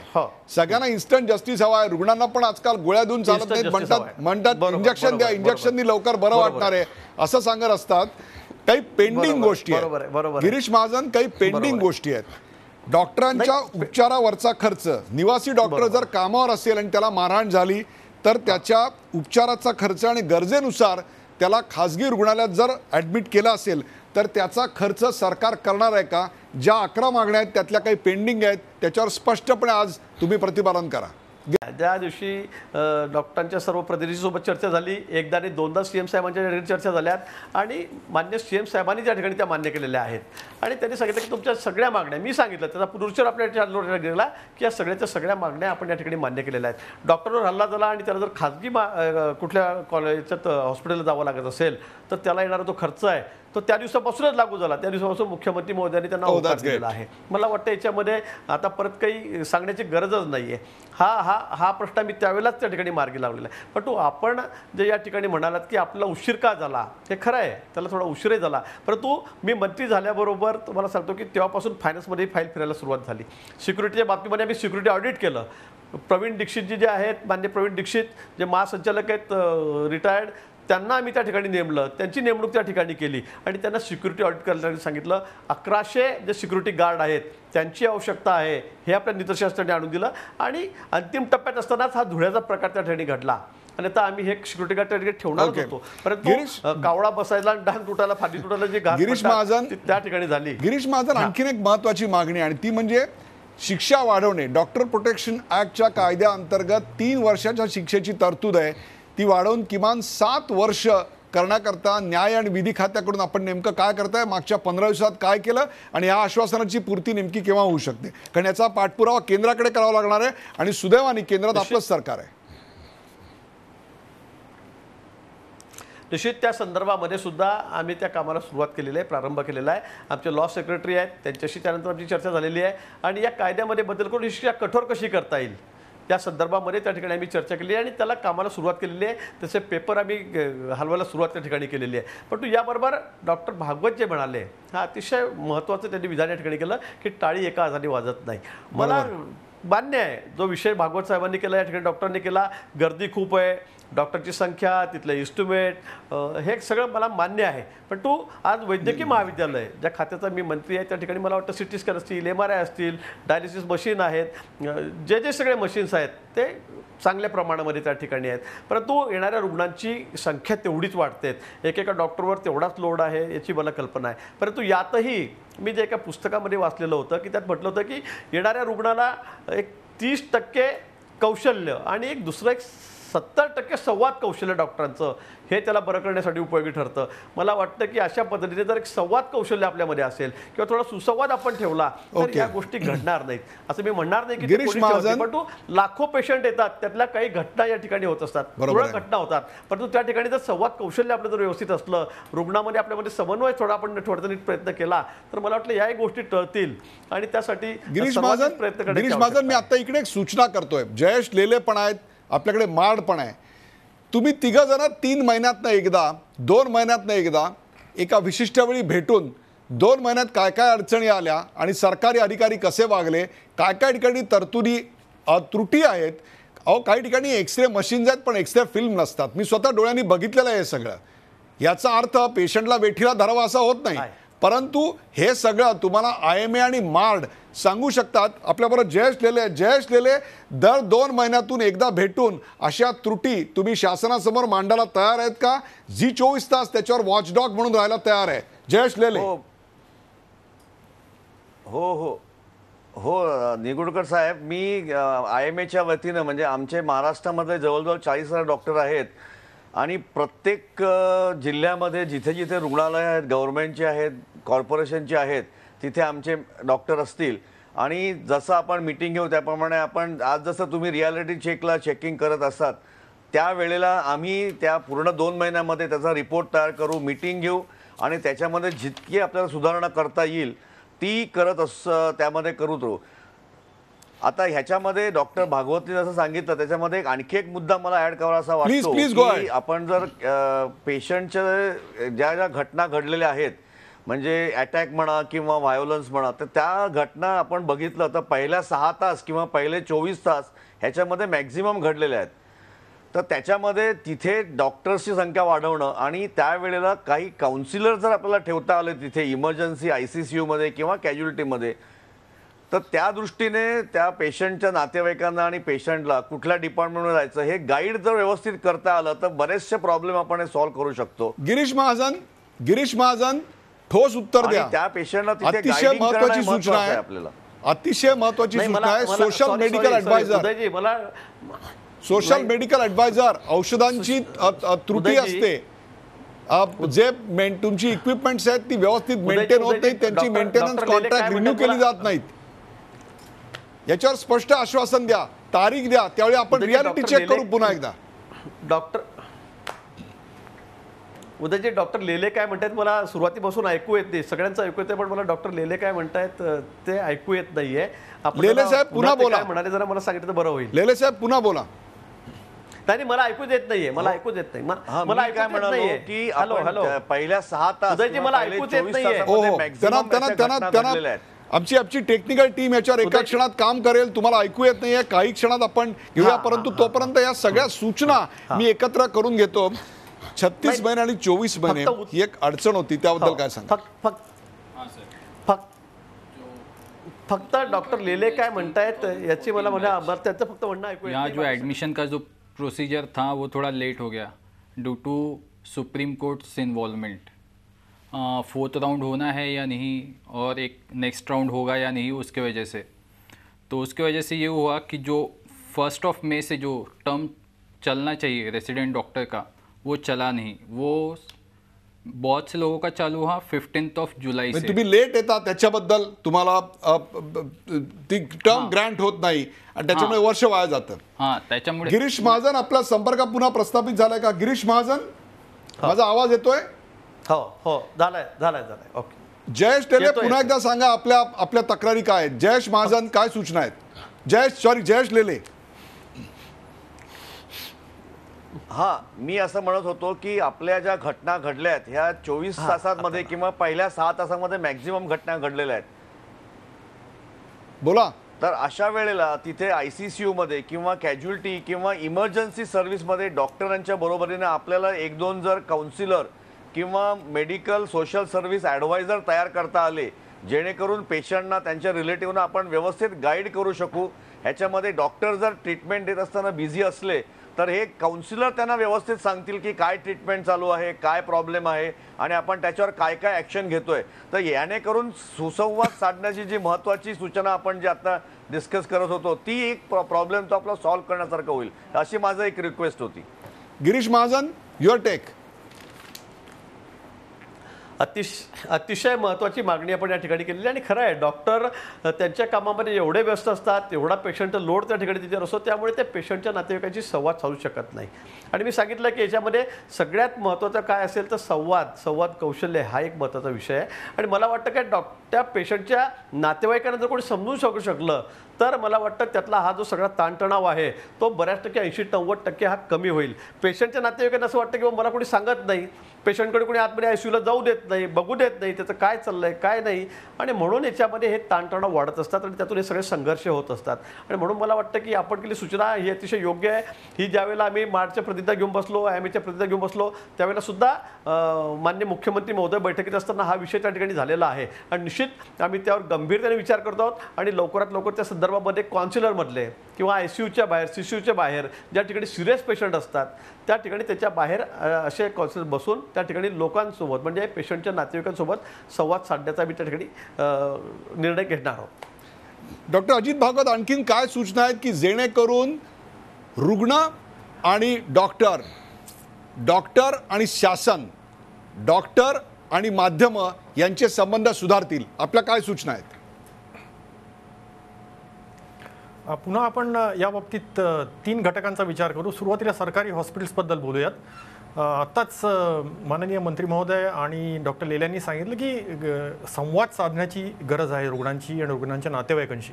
सगळ्यांना इन्स्टंट जस्टिस हवा आहे. रुग्णांना पण आजकाल गोळ्या देऊन चालत नाहीत, म्हणतात इंजेक्शन द्या, इंजेक्शननी लवकर बरं वाटणार आहे असं सांगत असतात. काही पेंडिंग गोष्टी आहेत गिरीश महाजन, काही पेंडिंग गोष्टी आहेत. डॉक्टरांच्या उपचारावरचा खर्च, निवासी डॉक्टर जर कामावर असेल आणि त्याला मारहाण झाली तर त्याच्या उपचाराचा खर्च आणि गरजेनुसार त्याला खाजगी रुग्णालयात जर ॲडमिट केलं असेल तर त्याचा खर्च सरकार करणार आहे का? ज्या 11 मागण्या आहेत त्यातल्या काही पेंडिंग आहेत त्याच्यावर स्पष्टपणे आज तुम्ही प्रतिपादन करा. त्या दिवशी डॉक्टरांच्या सर्व प्रतिनिधींसोबत चर्चा झाली, एकदा आणि दोनदा CM साहेबांच्या ठिकाणी चर्चा झाल्यात आणि मान्य CM साहेबांनी त्या ठिकाणी त्या मान्य केलेल्या आहेत. आणि त्यांनी सांगितलं की तुमच्या सगळ्या मागण्या, मी सांगितलं त्याचा पुनरुच्चार आपल्या गेला की या सगळ्या मागण्या आपण या ठिकाणी मान्य केलेल्या आहेत. डॉक्टरवर हल्ला झाला आणि त्याला जर खाजगी कुठल्या कॉलेजात हॉस्पिटलला जावं लागत असेल तर त्याला येणारा जो खर्च आहे तो त्या दिवसापासूनच लागू झाला. त्या दिवसापासून मुख्यमंत्री महोदयांनी त्यांना होकार दिलेला आहे. मला वाटतं याच्यामध्ये आता परत काही सांगण्याची गरजच नाही आहे. हा प्रश्न मी त्यावेळेलाच त्या ठिकाणी मार्गी लावलेला आहे. पण तो आपण जे या ठिकाणी म्हणालात की आपला उशीर का झाला, हे खरं आहे, त्याला थोडा उशीरही झाला. परंतु मी मंत्री झाल्याबरोबर तुम्हाला सांगतो की तेव्हापासून फायनान्समध्ये फाईल फिरायला सुरुवात झाली. सिक्युरिटीच्या बाबतीमध्ये आम्ही सिक्युरिटी ऑडिट केलं. प्रवीण दीक्षितजी जे आहेत, मान्य प्रवीण दीक्षित जे महासंचालक आहेत रिटायर्ड, त्यांना आम्ही त्या ठिकाणी नेमलं, त्यांची नेमणूक त्या ठिकाणी केली आणि त्यांना सिक्युरिटी ऑडिट करायला सांगितलं. 1100 जे सिक्युरिटी गार्ड आहेत त्यांची आवश्यकता आहे हे आपल्या निदर्शनास त्यांनी आणून दिलं आणि अंतिम टप्प्यात असतानाच हा धुळ्याचा प्रकार त्या ठिकाणी घडला. आणि आता आम्ही हे सिक्युरिटी गार्ड त्या ठिकाणी ठेवणारच होतो, परंतु कावळा बसायला, डांग तुटायला, फाटी तुटायला जे गिरीश महाजन त्या ठिकाणी झाली. गिरीश महाजन, आणखीन एक महत्त्वाची मागणी आणि ती म्हणजे शिक्षा वाढवणे. डॉक्टर प्रोटेक्शन ॲक्टच्या कायद्याअंतर्गत 3 वर्षाच्या शिक्षेची तरतूद आहे, ती वाढवून किमान 7 वर्ष करण्याकरता न्याय आणि विधी खात्याकडून आपण नेमकं काय करताय, मागच्या 15 दिवसात काय केलं आणि या आश्वासनाची पूर्ती नेमकी केव्हा होऊ शकते? कारण याचा पाठपुरावा केंद्राकडे करावा लागणार आहे आणि सुदैवाने केंद्रात आपलंच सरकार आहे. निश्चित त्या संदर्भामध्ये सुद्धा आम्ही त्या कामाला सुरुवात केलेली आहे, प्रारंभ केलेला आहे. आमचे लॉ सेक्रेटरी आहेत, त्यांच्याशी त्यानंतर आमची चर्चा झालेली आहे आणि या कायद्यामध्ये बदल करून ही शिक्षा कठोर कशी करता येईल या संदर्भामध्ये त्या ठिकाणी आम्ही चर्चा केली आहे आणि त्याला कामाला सुरुवात केलेली आहे. तसे पेपर आम्ही हलवायला सुरुवात त्या ठिकाणी केलेली आहे. परंतु याबरोबर डॉक्टर भागवत जे म्हणाले हा अतिशय महत्त्वाचं त्यांनी विधान या ठिकाणी केलं की टाळी एका हाताने वाजत नाही. मला मान्य आहे जो विषय भागवत साहेबांनी केला या ठिकाणी डॉक्टरांनी केला, गर्दी खूप आहे, डॉक्टरची संख्या, तिथलं इस्टिमेट, हे सगळं मला मान्य आहे. पण तो आज वैद्यकीय महाविद्यालय ज्या खात्याचा मी मंत्री आहे त्या ठिकाणी मला वाटतं CT स्कॅन असतील, MRI असतील, डायलिसिस मशीन आहेत, जे सगळे मशीन्स आहेत ते चांगल्या प्रमाणामध्ये त्या ठिकाणी आहेत. परंतु येणाऱ्या रुग्णांची संख्या तेवढीच वाढते, एकेका डॉक्टरवर तेवढाच लोड आहे याची मला कल्पना आहे. परंतु यातही मी जे एका पुस्तकामध्ये वाचलेलं होतं की त्यात म्हटलं होतं की येणाऱ्या रुग्णाला एक 30% कौशल्य आणि एक दुसरं एक 70% संवाद कौशल्य डॉक्टरांचं हे त्याला बरं करण्यासाठी उपयोगी ठरतं. मला वाटतं की अशा पद्धतीने जर एक संवाद कौशल्य आपल्यामध्ये असेल किंवा थोडा सुसंवाद आपण ठेवला तर या गोष्टी घडणार नाहीत. असं मी म्हणणार नाही की ते कोणी ठेवते, परंतु लाखो पेशंट येतात, त्यातल्या काही घटना या ठिकाणी होत असतात, तुरळक घटना होतात. परंतु त्या ठिकाणी जर संवाद कौशल्य आपलं जर व्यवस्थित असलं, रुग्णामध्ये आपल्यामध्ये समन्वय थोडा आपण थोडा नीट प्रयत्न केला तर मला वाटतं याही गोष्टी टळतील आणि त्यासाठी गिरीश महाजन मी आता इकडे एक सूचना करतोय. जयेश लेले पण आहेत, आपल्याकडे माड पण आहे. तुम्ही तिघं जण 3 महिन्यातनं एकदा 2 महिन्यातनं एकदा एका विशिष्ट वेळी भेटून 2 महिन्यात काय काय अडचणी आल्या आणि सरकारी अधिकारी कसे वागले, काय काय ठिकाणी तरतुदी त्रुटी आहेत. काही ठिकाणी एक्सरे मशीन्स आहेत पण एक्सरे फिल्म नसतात. मी स्वतः डोळ्यांनी बघितलेलं आहे हे सगळं. याचा अर्थ पेशंटला वेठीला धरावा असा होत नाही, परंतु हे सगळं तुम्हाला IMA आणि मार्ड सांगू शकतात. आपल्याबरोबर जयेश लेले दर 2 महिन्यातून एकदा भेटून अशा त्रुटी तुम्ही शासनासमोर मांडायला तयार आहेत का? झी 24 तास त्याच्यावर वॉचडॉग म्हणून राहायला तयार आहे जयेश लेले? हो निगुडकर साहेब, मी IMAच्या वतीनं म्हणजे आमचे महाराष्ट्रामध्ये जवळजवळ 40,000 डॉक्टर आहेत आणि प्रत्येक जिल्ह्यामध्ये जिथे जिथे रुग्णालय आहेत, गव्हर्नमेंटचे आहेत, कॉर्पोरेशनचे आहेत, तिथे आमचे डॉक्टर असतील. आणि जसं आपण मीटिंग घेऊ त्याप्रमाणे आपण आज जसं तुम्ही रियालिटी चेकिंग करत असतात त्यावेळेला आम्ही त्या पूर्ण 2 महिन्यामध्ये त्याचा रिपोर्ट तयार करू, मीटिंग घेऊ आणि त्याच्यामध्ये जितकी आपल्याला सुधारणा करता येईल ती करत त्यामध्ये करू. आता ह्याच्यामध्ये डॉक्टर भागवतने जसं सांगितलं त्याच्यामध्ये आणखी एक मुद्दा मला ऍड करावा वाटतो की आपण जर पेशंटच्या ज्या घटना घडलेल्या आहेत म्हणजे अटॅक म्हणा किंवा व्हायोलन्स म्हणा, तर त्या घटना आपण बघितलं तर पहिल्या 6 तास किंवा पहिले 24 तास ह्याच्यामध्ये मॅक्झिमम घडलेल्या आहेत. तर त्याच्यामध्ये तिथे डॉक्टर्सची संख्या वाढवणं आणि त्यावेळेला काही काउन्सिलर जर आपल्याला ठेवता आले तिथे इमर्जन्सी ICCUमध्ये किंवा कॅज्युलिटीमध्ये, तर त्या दृष्टीने त्या पेशंटच्या नातेवाईकांना आणि पेशंटला कुठल्या डिपार्टमेंटमध्ये जायचं हे गाईड जर व्यवस्थित करता आलं तर बरेचसे प्रॉब्लेम आपण सॉल्व्ह करू शकतो. गिरीश महाजन ठोस उत्तर द्या. त्या पेशंटला अतिशय महत्त्वाची सूचना आहे आपल्याला, अतिशय महत्त्वाची सूचना आहे. सोशल मेडिकल ॲडवायझर औषधांची त्रुटी असते, जे तुमची इक्विपमेंट्स आहेत ती व्यवस्थित मेंटेन होत नाही, त्यांची मेंटेनन्स कॉन्ट्रॅक्ट रिन्यू केली जात नाहीत. याच्यावर स्पष्ट आश्वासन द्या, तारीख द्या, त्यावेळी आपण रियालिटी चेक करू पुन्हा एकदा. उदयजी डॉक्टर लेले काय म्हणतात मला सुरुवातीपासून ऐकू येत नाही, सगळ्यांचं ऐकू येते पण मला डॉक्टर लेले काय म्हणतायत ते ऐकू येत नाहीये. लेले साहेब पुन्हा बोला, म्हणाले जरा मला सांगितलं बरं होईल. लेले साहेब पुन्हा बोला. नाही मला ऐकू देत नाहीये, मला ऐकू देत नाही, मला ऐकू देत नाहीये की हॅलो पहिल्या 6 तास उदयजी मला ऐकू देत नाहीये. त्यांना आमची टेक्निकल टीम याच्यावर एका क्षणात काम करेल. तुम्हाला ऐकू येत नाहीये काही क्षणात आपण घेऊया, परंतु तोपर्यंत या सगळ्या सूचना मी एकत्र करून घेतो. 36 महिने आणि 24 महिने ही एक अडचण होती, त्याबद्दल काय सांगा? फक्त डॉक्टर लेले काय म्हणतायत याची मला त्याचं फक्त म्हणणं ऐकू येत. यहाँ जो एडमिशन का जो प्रोसीजर था वो थोड़ा लेट हो गया due to Supreme Court's involvement. 4th round होना है या नहीं और एक नेक्स्ट राउंड होगा या नहीं उसके वजह से. तो उसके वजह से ये हुआ कि जो 1 मई से जो टर्म चलना चाहिए रेसिडेंट डॉक्टर का वो चला नहीं. वो बहुत से लोगों का चालू हुआ 15 जुलाई से. तुम्ही लेट येता त्याच्याबद्दल तुम्हाला ती टर्म ग्रँट होत नाही आणि त्याच्यामुळे वर्ष वाया जातं. त्याच्यामुळे गिरीश महाजन आपला संपर्क पुन्हा प्रस्थापित झालाय का? गिरीश महाजन माझा आवाज येतोय? हो झालाय. ओके. जयेश लेले पुन्हा एकदा सांगा आपल्या तक्रारी काय आहेत. जयेश महाजन काय सूचना आहेत? जयेश लेले हा, मी असं म्हणत होतो की आपल्या ज्या घटना घडल्यात ह्या 24 तासांमध्ये किंवा पहिल्या 6 तासांमध्ये मॅक्झिमम घटना घडलेल्या आहेत. बोला. तर अशा वेळेला तिथे ICCU मध्ये किंवा कॅज्युअल्टी किंवा इमर्जन्सी सर्व्हिसमध्ये डॉक्टरांच्या बरोबरीने आपल्याला 1-2 जर काउन्सिलर किंवा मेडिकल सोशल सर्व्हिस ॲडवायझर तयार करता आले, जेणेकरून पेशंटना त्यांच्या रिलेटिव्हना आपण व्यवस्थित गाईड करू शकू. ह्याच्यामध्ये डॉक्टर जर ट्रीटमेंट देत असताना बिझी असले तर हे काउन्सिलर त्यांना व्यवस्थित सांगतील की काय ट्रीटमेंट चालू आहे, काय प्रॉब्लेम आहे आणि आपण त्याच्यावर काय काय ॲक्शन घेतोय. तर याने करून सुसंवाद साधण्याची जी महत्त्वाची सूचना आपण जी आता डिस्कस करत होतो ती एक प्रॉब्लेम तो आपला सॉल्व्ह करण्यासारखं होईल, अशी माझं एक रिक्वेस्ट होती. Girish Mahajan, your take. अतिशय महत्त्वाची मागणी आपण या ठिकाणी केलेली आणि खरं आहे, डॉक्टर त्यांच्या कामामध्ये एवढे व्यस्त असतात, एवढा पेशंट लोड त्या ठिकाणी तिथे असतो, त्यामुळे ते पेशंटच्या नातेवाईकांशी संवाद साधू शकत नाही. आणि मी सांगितलं की याच्यामध्ये सगळ्यात महत्त्वाचं काय असेल तर संवाद कौशल्य हा एक महत्त्वाचा विषय आहे. आणि मला वाटतं की त्या पेशंटच्या नातेवाईकांना जर कोणी समजून शकलं तर मला वाटतं त्यातला हा जो सगळा ताणतणाव आहे तो बऱ्याच टक्के 80-90% हा कमी होईल. पेशंटच्या नातेवाईकांना असं वाटतं की मला कोणी सांगत नाही, पेशंटकडे कोणी आतमध्ये ICUला जाऊ देत नाही, बघू देत नाही, त्याचं काय चाललंय काय नाही, आणि म्हणून याच्यामध्ये हे ताणतणाव वाढत असतात आणि त्यातून हे सगळे संघर्ष होत असतात. आणि म्हणून मला वाटतं की आपण केली सूचना ही अतिशय योग्य आहे. ही ज्यावेळेला आम्ही मार्चच्या प्रतिज्ञा घेऊन बसलो, IMAच्या प्रतिज्ञा घेऊन बसलो, त्यावेळेला सुद्धा माननीय मुख्यमंत्री महोदय बैठकीत असताना हा विषय त्या ठिकाणी झालेला आहे आणि निश्चित आम्ही त्यावर गंभीरतेने विचार करतो आहोत. आणि लवकरात लवकर त्या संदर्भामध्ये काउन्सिलरमधले किंवा ICUच्या बाहेर CCUच्या बाहेर ज्या ठिकाणी सिरियस पेशंट असतात त्या ठिकाणी त्याच्या बाहेर असे काउन्सिलर बसून त्या ठिकाणी लोकांसोबत म्हणजे पेशंटच्या नातेवाईकांसोबत संवाद साधण्याचा आम्ही त्या ठिकाणी निर्णय घेणार आहोत. डॉक्टर अजित भागवत, आणखीन काय सूचना आहेत की जेणेकरून रुग्ण आणि डॉक्टर आणि शासन, डॉक्टर आणि माध्यम यांचे संबंध सुधारतील? आपल्या काय सूचना आहेत? पुन्हा आपण या बाबतीत 3 घटकांचा विचार करू. सुरुवातीला सरकारी हॉस्पिटल्सबद्दल बोलूयात. आत्ताच माननीय मंत्री महोदय आणि डॉक्टर लेल्यांनी सांगितलं की संवाद साधण्याची गरज आहे रुग्णांची आणि रुग्णांच्या नातेवाईकांशी.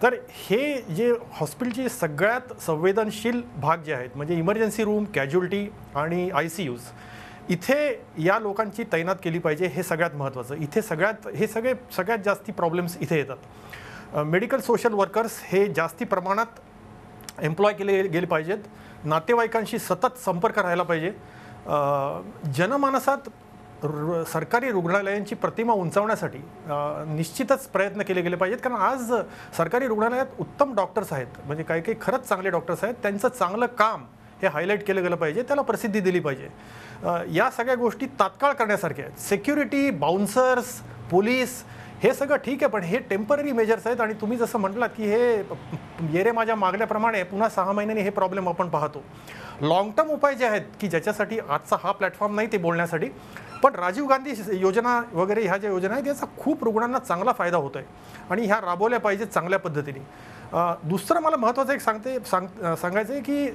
तर हे जे हॉस्पिटलचे सगळ्यात संवेदनशील भाग जे आहेत म्हणजे इमर्जन्सी रूम, कॅज्युअल्टी आणि ICUs, इथे या लोकांची तैनात केली पाहिजे. हे सगळ्यात महत्त्वाचं. इथे सगळ्यात जास्ती प्रॉब्लेम्स इथे येतात. मेडिकल सोशल वर्कर्स हे जास्ती प्रमाणात एम्प्लॉय केले गेले पाहिजेत. नातेवाईकांशी सतत संपर्क राहायला पाहिजे. जनमानसात सरकारी रुग्णालयांची प्रतिमा उंचावण्यासाठी निश्चितच प्रयत्न केले गेले पाहिजेत. कारण आज सरकारी रुग्णालयात उत्तम डॉक्टर्स आहेत, म्हणजे काही काही खरंच चांगले डॉक्टर्स आहेत. त्यांचं चांगलं काम हे हायलाईट केलं गेलं पाहिजे, त्याला प्रसिद्धी दिली पाहिजे. या सगळ्या गोष्टी तात्काळ करण्यासारख्या आहेत. सिक्युरिटी, बाउन्सर्स, पोलीस हे सगळं ठीक आहे, पण हे टेम्पररी मेजर्स आहेत. आणि तुम्ही जसं म्हटलात की हे येरे माझ्या मागण्याप्रमाणे पुन्हा 6 महिन्यांनी हे प्रॉब्लेम आपण पाहतो. लॉंग टर्म उपाय जे आहेत की ज्याच्यासाठी आजचा हा प्लॅटफॉर्म नाही ते बोलण्यासाठी, पण राजीव गांधी योजना वगैरे ह्या ज्या योजना आहेत याचा खूप रुग्णांना चांगला फायदा होतो आहे आणि ह्या राबवल्या पाहिजेत चांगल्या पद्धतीने. दुसरं मला महत्त्वाचं एक सांगायचं आहे की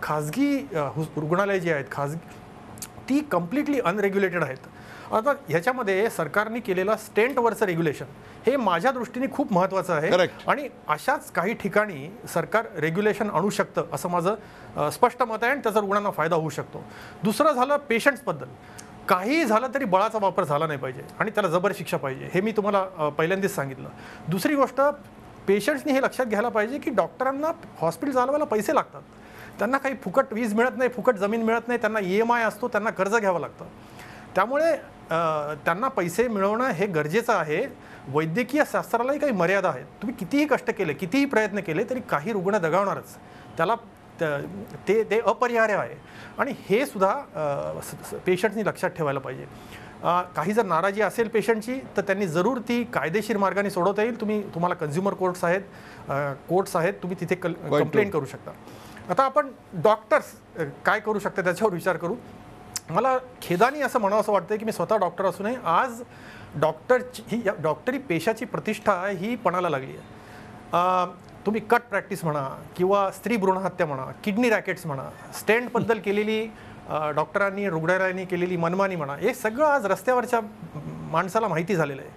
खाजगी रुग्णालय जी आहेत ती कम्प्लिटली अनरेग्युलेटेड आहेत. आता ह्याच्यामध्ये सरकारने केलेलं स्टेंटवरचं रेग्युलेशन हे माझ्या दृष्टीने खूप महत्त्वाचं आहे. आणि अशाच काही ठिकाणी सरकार रेग्युलेशन आणू शकतं असं माझं स्पष्ट मत आहे आणि त्याचा रुग्णांना फायदा होऊ शकतो. दुसरं झालं पेशंट्सबद्दल. काही झालं तरी बळाचा वापर झाला नाही पाहिजे आणि त्याला जबर शिक्षा पाहिजे, हे मी तुम्हाला पहिल्यांदाच सांगितलं. दुसरी गोष्ट, पेशंट्सनी हे लक्षात घ्यायला पाहिजे की डॉक्टरांना हॉस्पिटल चालवायला पैसे लागतात. त्यांना काही फुकट वीज मिळत नाही, फुकट जमीन मिळत नाही, त्यांना EMI असतो, त्यांना कर्ज घ्यावं लागतं. त्यामुळे त्यांना पैसे मिळवणं हे गरजेचं आहे. वैद्यकीय शास्त्रालाही काही मर्यादा आहेत. तुम्ही कितीही कष्ट केले, कितीही प्रयत्न केले तरी काही रुग्ण दगावणारच. त्याला ते अपरिहार्य आहे आणि हे सुद्धा पेशंटनी लक्षात ठेवायला पाहिजे. काही जर नाराजी असेल पेशंटची तर त्यांनी जरूर ती कायदेशीर मार्गाने सोडवता येईल. तुम्हाला कन्झ्युमर कोर्ट्स आहेत, तुम्ही तिथे कंप्लेंट करू शकता. आता आपण डॉक्टर्स काय करू शकता त्याच्यावर विचार करू. मला खेदानी असं म्हणावं असं वाटतं की मी स्वतः डॉक्टर असूनही आज डॉक्टरी पेशाची प्रतिष्ठा ही पणाला लागली आहे. तुम्ही कट प्रॅक्टिस म्हणा किंवा स्त्री भ्रूणहत्या म्हणा, किडनी रॅकेट्स म्हणा, स्टेंटबद्दल केलेली डॉक्टरांनी रुग्णालयांनी केलेली मनमानी म्हणा, हे सगळं आज रस्त्यावरच्या माणसाला माहिती झालेलं आहे.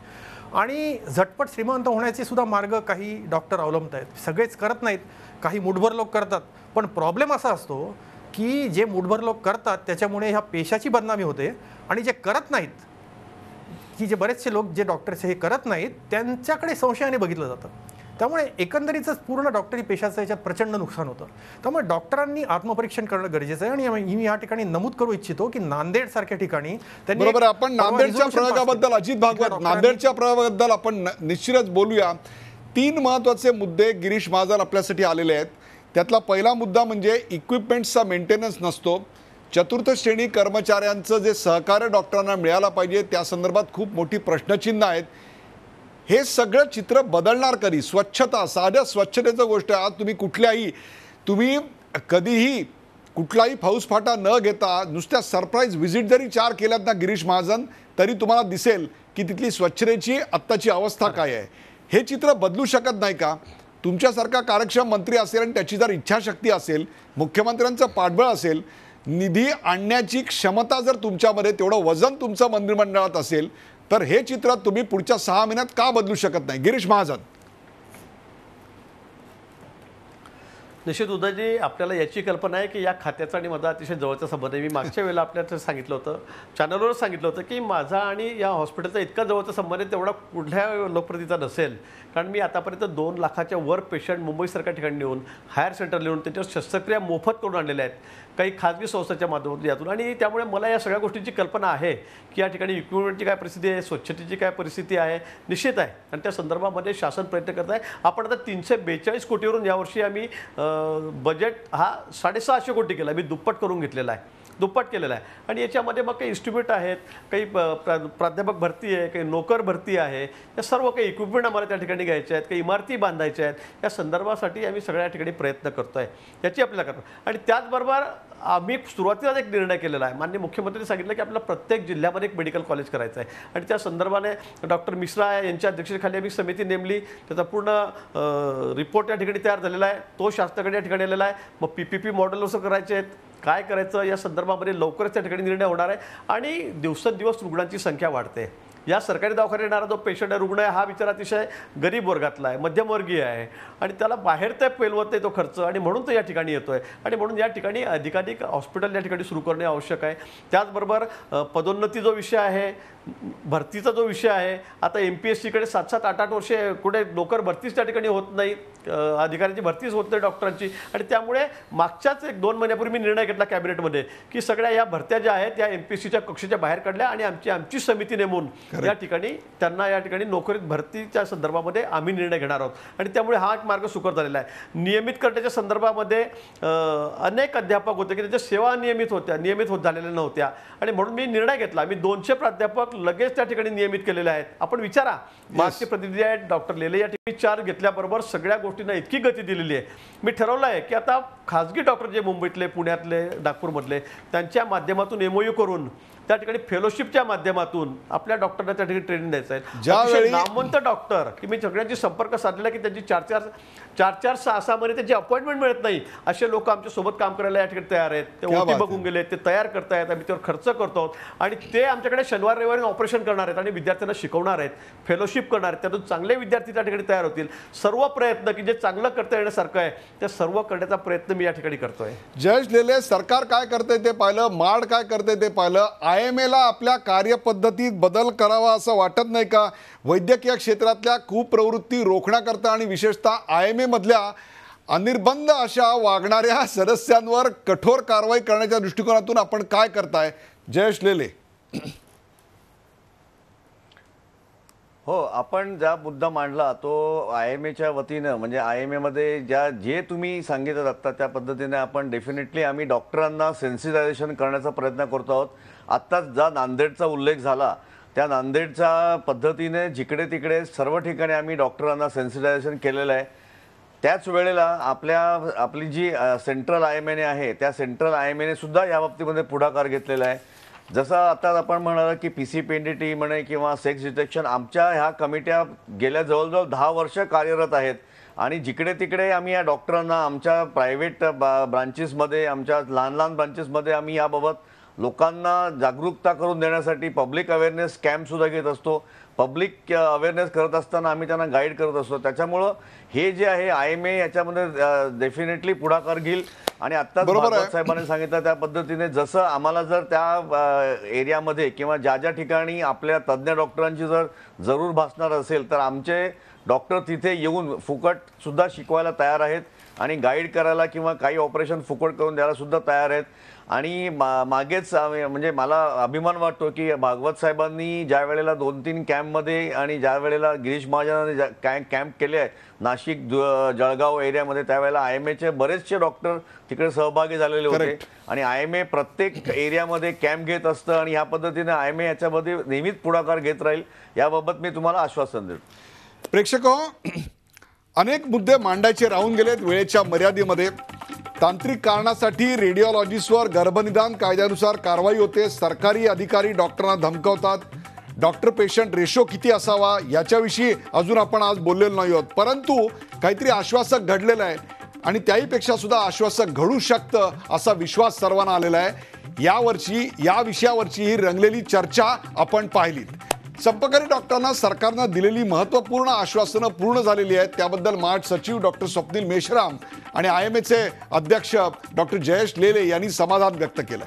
आणि झटपट श्रीमंत होण्याचे सुद्धा मार्ग काही डॉक्टर अवलंबत आहेत. सगळेच करत नाहीत, काही मुठभर लोक करतात. पण प्रॉब्लेम असा असतो की जे मुठभर लोक करतात त्याच्यामुळे ह्या पेशाची बदनामी होते आणि जे करत नाहीत, की जे बरेचसे लोक जे डॉक्टर्स हे करत नाहीत त्यांच्याकडे संशयाने बघितलं जातं. त्यामुळे एकंदरीतच पूर्ण डॉक्टरी पेशाचं याच्यात प्रचंड नुकसान होतं. त्यामुळे डॉक्टरांनी आत्मपरीक्षण करणं गरजेचं आहे. आणि मी या ठिकाणी नमूद करू इच्छितो की नांदेड सारख्या ठिकाणी त्यांनी बरोबर. आपण नांदेडच्या प्रयोगाबद्दल, अजित भागवत, नांदेडच्या प्रयोगाबद्दल आपण निश्चितच बोलूया. 3 महत्त्वाचे मुद्दे गिरीश महाजन आपल्यासाठी आलेले आहेत. त्यातला पहिला मुद्दा म्हणजे इक्विपमेंट्सचा मेंटेनन्स नसतो. चतुर्थ श्रेणी कर्मचाऱ्यांचं जे सहकार्य डॉक्टरांना मिळायला पाहिजे त्या संदर्भात खूप मोठी प्रश्नचिन्ह आहेत. हे सगळं चित्र बदलणार कधी? स्वच्छता, साध्या स्वच्छतेचं गोष्ट आहे. आज तुम्ही कधीही कुठलाही फौजफाटा न घेता नुसत्या सरप्राईज व्हिजिट जरी 4 केल्यात ना गिरीश महाजन, तरी तुम्हाला दिसेल की तिथली स्वच्छतेची आत्ताची अवस्था काय आहे. हे चित्र बदलू शकत नाही का? तुमच्यासारखा कार्यक्षम मंत्री असेल आणि त्याची जर इच्छाशक्ती असेल, मुख्यमंत्र्यांचं पाठबळ असेल, निधी आणण्याची क्षमता जर तुमच्यामध्ये, तेवढं वजन तुमचं मंत्रिमंडळात असेल, तर हे चित्र तुम्ही पुढच्या 6 महिन्यात का बदलू शकत नाही? गिरीश महाजन. निश्चित उदयजी, आपल्याला याची कल्पना आहे की या खात्याचा आणि माझा अतिशय जवळचा संबंध आहे. मी मागच्या वेळेला आपल्याला सांगितलं होतं, चॅनलवरच सांगितलं होतं की माझा आणि या हॉस्पिटलचा इतका जवळचा संबंध आहे तेवढा कुठल्या लोकप्रतिनिधीचा नसेल. कारण मी आतापर्यंत 2 लाखाच्या वर पेशंट मुंबईसारख्या ठिकाणी नेऊन, हायर सेंटर नेऊन त्याच्यावर शस्त्रक्रिया मोफत करून आणलेल्या आहेत, काही खाजगी संस्थांच्या माध्यमातून यातून. आणि त्यामुळे मला या सगळ्या गोष्टींची कल्पना आहे की या ठिकाणी इक्विपमेंटची काय परिस्थिती आहे, स्वच्छतेची काय परिस्थिती आहे, निश्चित आहे. आणि त्या संदर्भामध्ये शासन प्रयत्न करत आहे. आपण आता 342 कोटीवरून यावर्षी आम्ही बजेट हा 650 कोटी केला. मी दुप्पट करून घेतलेला आहे, दुप्पट केलेला आहे. आणि याच्यामध्ये मग काही इन्स्टिट्यूट आहेत, काही प्राध्यापक भरती आहे, काही नोकर भरती आहे, या सर्व काही इक्विपमेंट आम्हाला त्या ठिकाणी घ्यायचे आहेत, काही इमारती बांधायच्या आहेत. या संदर्भासाठी आम्ही सगळ्या ठिकाणी प्रयत्न करतो आहे, याची आपल्याला करतो. आणि त्याचबरोबर आम्ही सुरुवातीलाच एक निर्णय केलेला आहे. माननीय मुख्यमंत्र्यांनी सांगितलं की आपल्याला प्रत्येक जिल्ह्यामध्ये एक मेडिकल कॉलेज करायचं आहे. आणि त्या संदर्भाने डॉक्टर मिश्रा यांच्या अध्यक्षतेखाली आम्ही समिती नेमली. त्याचा पूर्ण रिपोर्ट या ठिकाणी तयार झालेला आहे, तो शासनाकडे या ठिकाणी आलेला आहे. मग PPP मॉडेल असं करायचे आहेत, काय करायचं या संदर्भामध्ये लवकरच त्या ठिकाणी निर्णय होणार आहे. आणि दिवसेंदिवस रुग्णांची संख्या वाढते. या सरकारी दवाखान्यात येणारा जो पेशंट आहे, रुग्ण आहे, हा विचार अतिशय गरीब वर्गातला आहे, मध्यमवर्गीय आहे आणि त्याला बाहेर ते पेलवत नाही तो खर्च, आणि म्हणून तो या ठिकाणी येतोय. आणि म्हणून या ठिकाणी अधिकाधिक हॉस्पिटल या ठिकाणी सुरू करणे आवश्यक आहे. त्याचबरोबर पदोन्नती जो विषय आहे, भरतीचा जो विषय आहे, आता MPSCकडे 7-7, 8-8 वर्षे कुठे नोकर भरतीच त्या ठिकाणी होत नाही, अधिकाऱ्यांची भरतीच होत नाही डॉक्टरांची. आणि त्यामुळे मागच्याच 1-2 महिन्यापूर्वी मी निर्णय घेतला कॅबिनेटमध्ये की सगळ्या या भरत्या ज्या आहेत त्या MPSCच्या कक्षेच्या बाहेर काढल्या आणि आमची समिती नेमून या ठिकाणी त्यांना या ठिकाणी नोकरीत भरतीच्या संदर्भामध्ये आम्ही निर्णय घेणार आहोत. आणि त्यामुळे हा एक मार्ग सुकर झालेला आहे. नियमित करण्याच्या संदर्भामध्ये अनेक अध्यापक होते की त्याच्या सेवा नियमित होत झालेल्या नव्हत्या. आणि म्हणून मी निर्णय घेतला, मी 200 प्राध्यापक लगेच त्या ठिकाणी नियमित केलेले आहेत. आपण विचारा, मागचे प्रतिनिधी आहेत डॉक्टर लेले या ठिकाणी 4 घेतल्याबरोबर सगळ्या गोष्टींना इतकी गती दिलेली आहे. मी ठरवलं आहे की आता खाजगी डॉक्टर जे मुंबईतले, पुण्यातले, नागपूरमधले, त्यांच्या माध्यमातून MOU करून त्या ठिकाणी फेलोशिपच्या माध्यमातून आपल्या डॉक्टरना त्या ठिकाणी ट्रेनिंग द्यायचं आहे. ज्यावेळी नामवंत डॉक्टर की मी सगळ्यांची संपर्क साधलेला की त्यांची 4-4, 6-6 महिने त्यांची अपॉइंटमेंट मिळत नाही, असे लोक आमच्या सोबत काम करायला या ठिकाणी तयार आहेत. ते OT बघून गेले, ते तयार करतायत, आम्ही त्यावर खर्च करतो आणि ते आमच्याकडे शनिवार रविवारी ऑपरेशन करणार आहेत आणि विद्यार्थ्यांना शिकवणार आहेत, फेलोशिप करणार आहेत. त्यातून चांगले विद्यार्थी त्या ठिकाणी तयार होतील. सर्व प्रयत्न की जे चांगलं करता येण्यासारखं आहे ते सर्व करण्याचा प्रयत्न मी या ठिकाणी करतोय. जयेश लेले, सरकार काय करते ते पाहिलं, माड काय करते ते पाहिलं. IMA आपल्या कार्यपद्धतीत बदल करावा असं वाटत नाही का? वैद्यकीय क्षेत्रातल्या कुप्रवृत्ती रोखण्याकरता आणि विशेषतः IMA मधल्या अनिर्बंध अशा वागणाऱ्या सदस्यांवर कठोर कारवाई करण्याच्या दृष्टिकोनातून आपण काय करताय? जयेश लेले. हो, आपण ज्या मुद्दा मांडला तो IMAच्या वतीनं, म्हणजे IMA मध्ये जे तुम्ही सांगितलं आत्ता त्या पद्धतीने आपण डेफिनेटली आम्ही डॉक्टरांना सेन्सिटायझेशन करण्याचा प्रयत्न करतो आहोत. आत्ताच ज्या नांदेडचा उल्लेख झाला त्या नांदेडच्या पद्धतीने जिकडे तिकडे सर्व ठिकाणी आम्ही डॉक्टरांना सेन्सिटायझेशन केलेलं आहे. त्याच वेळेला आपली जी सेंट्रल IMA आहे त्या सेंट्रल IMA सुद्धा या बाबतीमध्ये पुढाकार घेतलेला आहे. जसं आता आपण म्हणाला की PCPNDT म्हणे किंवा सेक्स डिटेक्शन, आमच्या ह्या कमिट्या गेल्या जवळजवळ 10 वर्ष कार्यरत आहेत आणि जिकडे तिकडे आम्ही या डॉक्टरांना आमच्या प्रायव्हेट ब्रांचेसमध्ये, आमच्या लहान ब्रांचेसमध्ये आम्ही याबाबत लोकांना जागरूकता करून देण्यासाठी पब्लिक अवेअरनेस कॅम्पसुद्धा घेत असतो. पब्लिक अवेअरनेस करत असताना आम्ही त्यांना गाईड करत असतो. त्याच्यामुळं हे जे आहे IMA याच्यामध्ये डेफिनेटली पुढाकार घेईल. आणि आत्ताच भागवत साहेबांनी सांगितलं त्या पद्धतीने जसं आम्हाला जर त्या एरियामध्ये किंवा ज्या ज्या ठिकाणी आपल्या तज्ज्ञ डॉक्टरांची जर जरूर भासणार असेल तर आमचे डॉक्टर तिथे येऊन फुकट सुद्धा शिकवायला तयार आहेत आणि गाईड करायला किंवा काही ऑपरेशन फुकट करून द्यायला सुद्धा तयार आहेत. आणि मागेच म्हणजे मला अभिमान वाटतो की भागवत साहेबांनी ज्या वेळेला 2-3 कॅम्पमध्ये आणि ज्या वेळेला गिरीश महाजनांनी कॅम्प केले आहे नाशिक जळगाव एरियामध्ये त्यावेळेला IMAचे बरेचसे डॉक्टर तिकडे सहभागी झालेले होते. आणि IMA प्रत्येक एरियामध्ये कॅम्प घेत असतं आणि ह्या पद्धतीने IMA याच्यामध्ये नेहमीच पुढाकार घेत राहील याबाबत मी तुम्हाला आश्वासन देतो. प्रेक्षको, अनेक मुद्दे मांडायचे राहून गेलेत वेळेच्या मर्यादेमध्ये. तांत्रिक कारणासाठी रेडिओलॉजिस्टवर गर्भनिदान कायद्यानुसार कारवाई होते. सरकारी अधिकारी डॉक्टरांना धमकावतात. डॉक्टर पेशंट रेशो किती असावा याच्याविषयी अजून आपण आज बोललेलो नाही आहोत. परंतु काहीतरी आश्वासक घडलेलं आहे आणि त्याहीपेक्षा सुद्धा आश्वासक घडू शकतं असा विश्वास सर्वांना आलेला आहे. या विषयावरची ही रंगलेली चर्चा आपण पाहिलीत. संपकरी डॉक्टरांना सरकारनं दिलेली महत्त्वपूर्ण आश्वासनं पूर्ण झालेली आहेत. त्याबद्दल मार्ट सचिव डॉक्टर स्वप्नील मेश्राम आणि IMAचे अध्यक्ष डॉक्टर जयेश लेले यांनी समाधान व्यक्त केलं.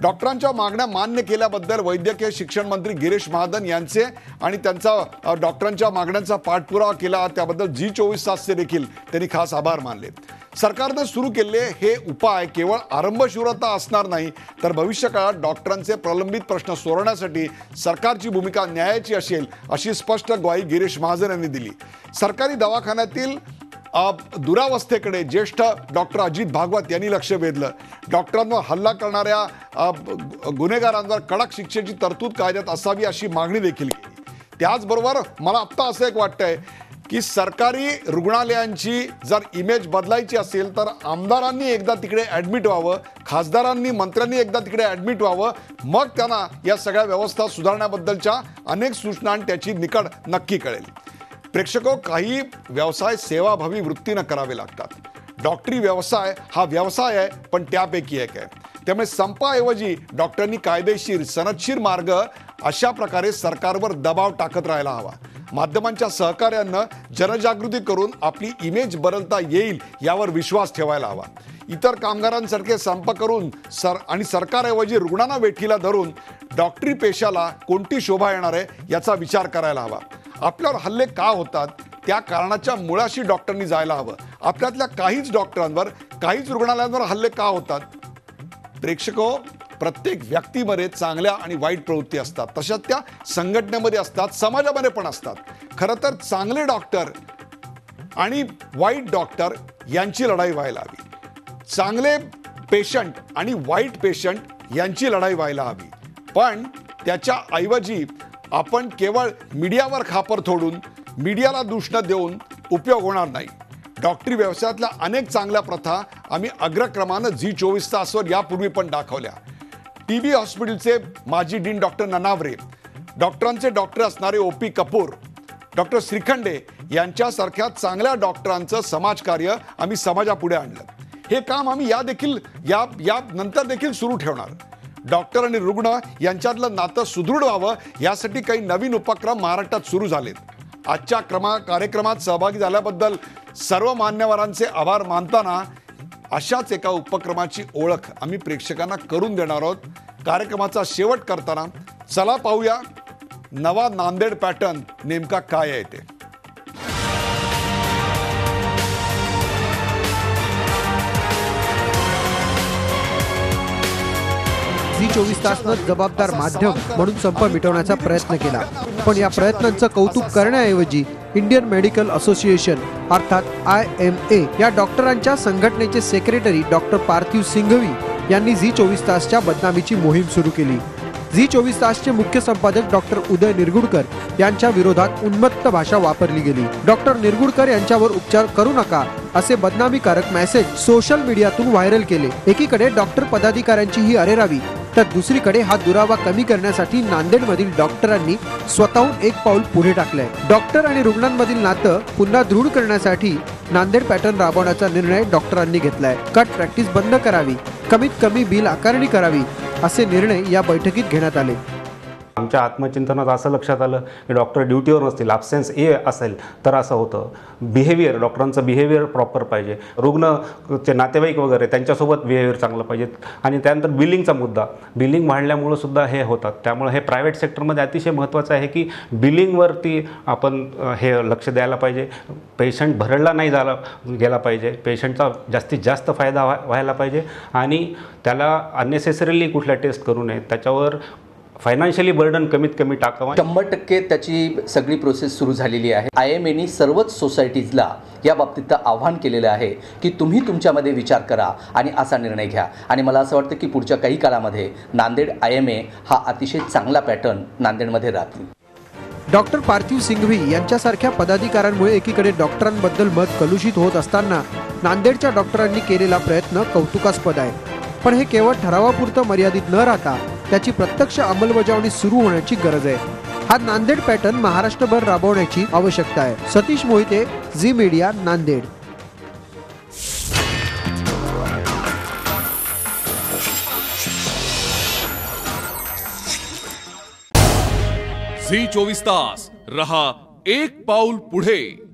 डॉक्टरांच्या मागण्या मान्य केल्याबद्दल वैद्यकीय शिक्षण मंत्री गिरीश महाजन यांचे आणि त्यांचा डॉक्टरांच्या मागण्यांचा पाठपुरावा केला त्याबद्दल G24 तासचे देखील त्यांनी खास आभार मानले. सरकारनं सुरू केलेले हे उपाय केवळ आरंभशूरता असणार नाही तर भविष्य काळात डॉक्टरांचे प्रलंबित प्रश्न सोडवण्यासाठी सरकारची भूमिका न्यायाची असेल अशी स्पष्ट ग्वाही गिरीश महाजन यांनी दिली. सरकारी दवाखान्यातील दुरावस्थेकडे ज्येष्ठ डॉक्टर अजित भागवत यांनी लक्ष वेधलं. डॉक्टरांवर हल्ला करणाऱ्या गुन्हेगारांवर कडक शिक्षेची तरतूद कायद्यात असावी अशी मागणी देखील केली. त्याचबरोबर मला आत्ता असं एक वाटतंय की सरकारी रुग्णालयांची जर इमेज बदलायची असेल तर आमदारांनी एकदा तिकडे ॲडमिट व्हावं, खासदारांनी मंत्र्यांनी एकदा तिकडे ॲडमिट व्हावं, मग त्यांना या सगळ्या व्यवस्था सुधारण्याबद्दलच्या अनेक सूचना आणि त्याची निकड नक्की कळेल. प्रेक्षको, काही व्यवसाय सेवाभावी वृत्तीनं करावे लागतात. डॉक्टरी व्यवसाय हा व्यवसाय आहे पण त्यापैकी एक आहे. त्यामुळे संपाऐवजी डॉक्टरांनी कायदेशीर सनदशीर मार्ग अशा प्रकारे सरकारवर दबाव टाकत राहायला हवा. माध्यमांच्या सहकार्यानं जनजागृती करून आपली इमेज बदलता येईल यावर विश्वास ठेवायला हवा. इतर कामगारांसारखे संप करून सरकारऐवजी रुग्णांना वेठीला धरून डॉक्टरी पेशाला कोणती शोभा येणार आहे याचा विचार करायला हवा. आपल्यावर हल्ले का होतात त्या कारणाच्या मुळाशी डॉक्टरांनी जायला हवं. आपल्यातल्या काहीच डॉक्टरांवर काहीच रुग्णालयांवर हल्ले का होतात? प्रेक्षको, प्रत्येक व्यक्तीमध्ये चांगल्या आणि वाईट प्रवृत्ती असतात, तशाच त्या संघटनेमध्ये असतात, समाजामध्ये पण असतात. खरं तर चांगले डॉक्टर आणि वाईट डॉक्टर यांची लढाई व्हायला हवी. चांगले पेशंट आणि वाईट पेशंट यांची लढाई व्हायला हवी. पण त्याच्या ऐवजी आपण केवळ मीडियावर खापर फोडून मीडियाला दूषण देऊन उपयोग होणार नाही. डॉक्टरी व्यवसायातल्या अनेक चांगल्या प्रथा आम्ही अग्रक्रमानं G24 तासवर यापूर्वी पण दाखवल्या. TB हॉस्पिटलचे माजी डीन डॉक्टर ननावरे, डॉक्टरांचे डॉक्टर असणारे OP कपूर, डॉक्टर श्रीखंडे यांच्यासारख्या चांगल्या डॉक्टरांचं समाजकार्य आम्ही समाजापुढे आणलं. हे काम आम्ही या नंतर देखील सुरू ठेवणार. डॉक्टर आणि रुग्ण यांच्यातलं नातं सुदृढ व्हावं यासाठी काही नवीन उपक्रम महाराष्ट्रात सुरू झालेत. आजच्या कार्यक्रमात सहभागी झाल्याबद्दल सर्व मान्यवरांचे आभार मानताना अशाच एका उपक्रमाची ओळख आम्ही प्रेक्षकांना करून देणार आहोत. कार्यक्रमाचा शेवट करताना चला पाहूया नवा नांदेड पॅटर्न नेमका काय आहे ते. G24 तासनं जबाबदार माध्यम म्हणून संप मिटवण्याचा प्रयत्न केला. पण या प्रयत्नांचं कौतुक करण्याऐवजी इंडियन मेडिकल असोसिएशन अर्थात IMA या डॉक्टरांच्या संघटनेचे सेक्रेटरी डॉक्टर पार्थिव सिंघवी यांनी G24 तासच्या बदनामीची मोहीम सुरू केली. G24 तासचे मुख्य संपादक डॉक्टर उदय निरगुडकर यांच्या विरोधात उन्मत्त भाषा वापरली गेली. डॉक्टर निरगुडकर यांच्यावर उपचार करू नका असे बदनामीकारक मेसेज सोशल मीडियातून व्हायरल केले. एकीकडे डॉक्टर पदाधिकाऱ्यांची ही अरेरावी तर दुसरीकडे हा दुरावा कमी करण्यासाठी नांदेडमधील डॉक्टरांनी स्वतःहून एक पाऊल पुढे टाकलंय. डॉक्टर आणि रुग्णांमधील नातं पुन्हा दृढ करण्यासाठी नांदेड पॅटर्न राबवण्याचा निर्णय डॉक्टरांनी घेतलाय. कट प्रॅक्टिस बंद करावी, कमीत कमी बिल आकारणी करावी, असे निर्णय या बैठकीत घेण्यात आले. आमच्या आत्मचिंतनात असं लक्षात आलं की डॉक्टर ड्युटीवर नसतील, ॲब्सेन्स असेल तर असं होतं. बिहेवियर, डॉक्टरांचं बिहेवियर प्रॉपर पाहिजे, रुग्णचे नातेवाईक वगैरे त्यांच्यासोबत बिहेवियर चांगलं पाहिजे. आणि त्यानंतर बिलिंगचा मुद्दा, बिलिंग वाढल्यामुळं सुद्धा हे होतात. त्यामुळे हे प्रायव्हेट सेक्टरमध्ये अतिशय महत्त्वाचं आहे की बिलिंगवरती आपण हे लक्ष द्यायला पाहिजे. पेशंट भरडला नाही गेला पाहिजे, पेशंटचा जास्तीत जास्त फायदा व्हायला पाहिजे आणि त्याला अननेसेसरीली कुठल्या टेस्ट करू नये, त्याच्यावर फायनान्शियली बर्डन कमीत कमी टाकावा. 100% त्याची सगळी प्रोसेस सुरू झालेली आहे. IMAनी सर्वच सोसायटीजला या बाबतीत आव्हान केलेलं आहे की तुम्ही तुमच्यामध्ये विचार करा आणि असा निर्णय घ्या. आणि मला असं वाटतं की पुढच्या काही काळामध्ये नांदेड IMA हा अतिशय चांगला पॅटर्न नांदेडमध्ये राहतील. डॉक्टर पार्थिव सिंघवी यांच्यासारख्या पदाधिकाऱ्यांमुळे एकीकडे डॉक्टरांबद्दल मत कलुषित होत असताना नांदेडच्या डॉक्टरांनी केलेला प्रयत्न कौतुकास्पद आहे. पण हे केवळ ठरावापुरतं मर्यादित न राहता त्याची प्रत्यक्ष अंमलबजावणी सुरू होण्याची गरज आहे. हा नांदेड पॅटर्न महाराष्ट्रभर राबवण्याची आवश्यकता आहे. सतीश मोहिते, झी मीडिया, नांदेड. झी 24 तास रहा एक पाऊल पुढे.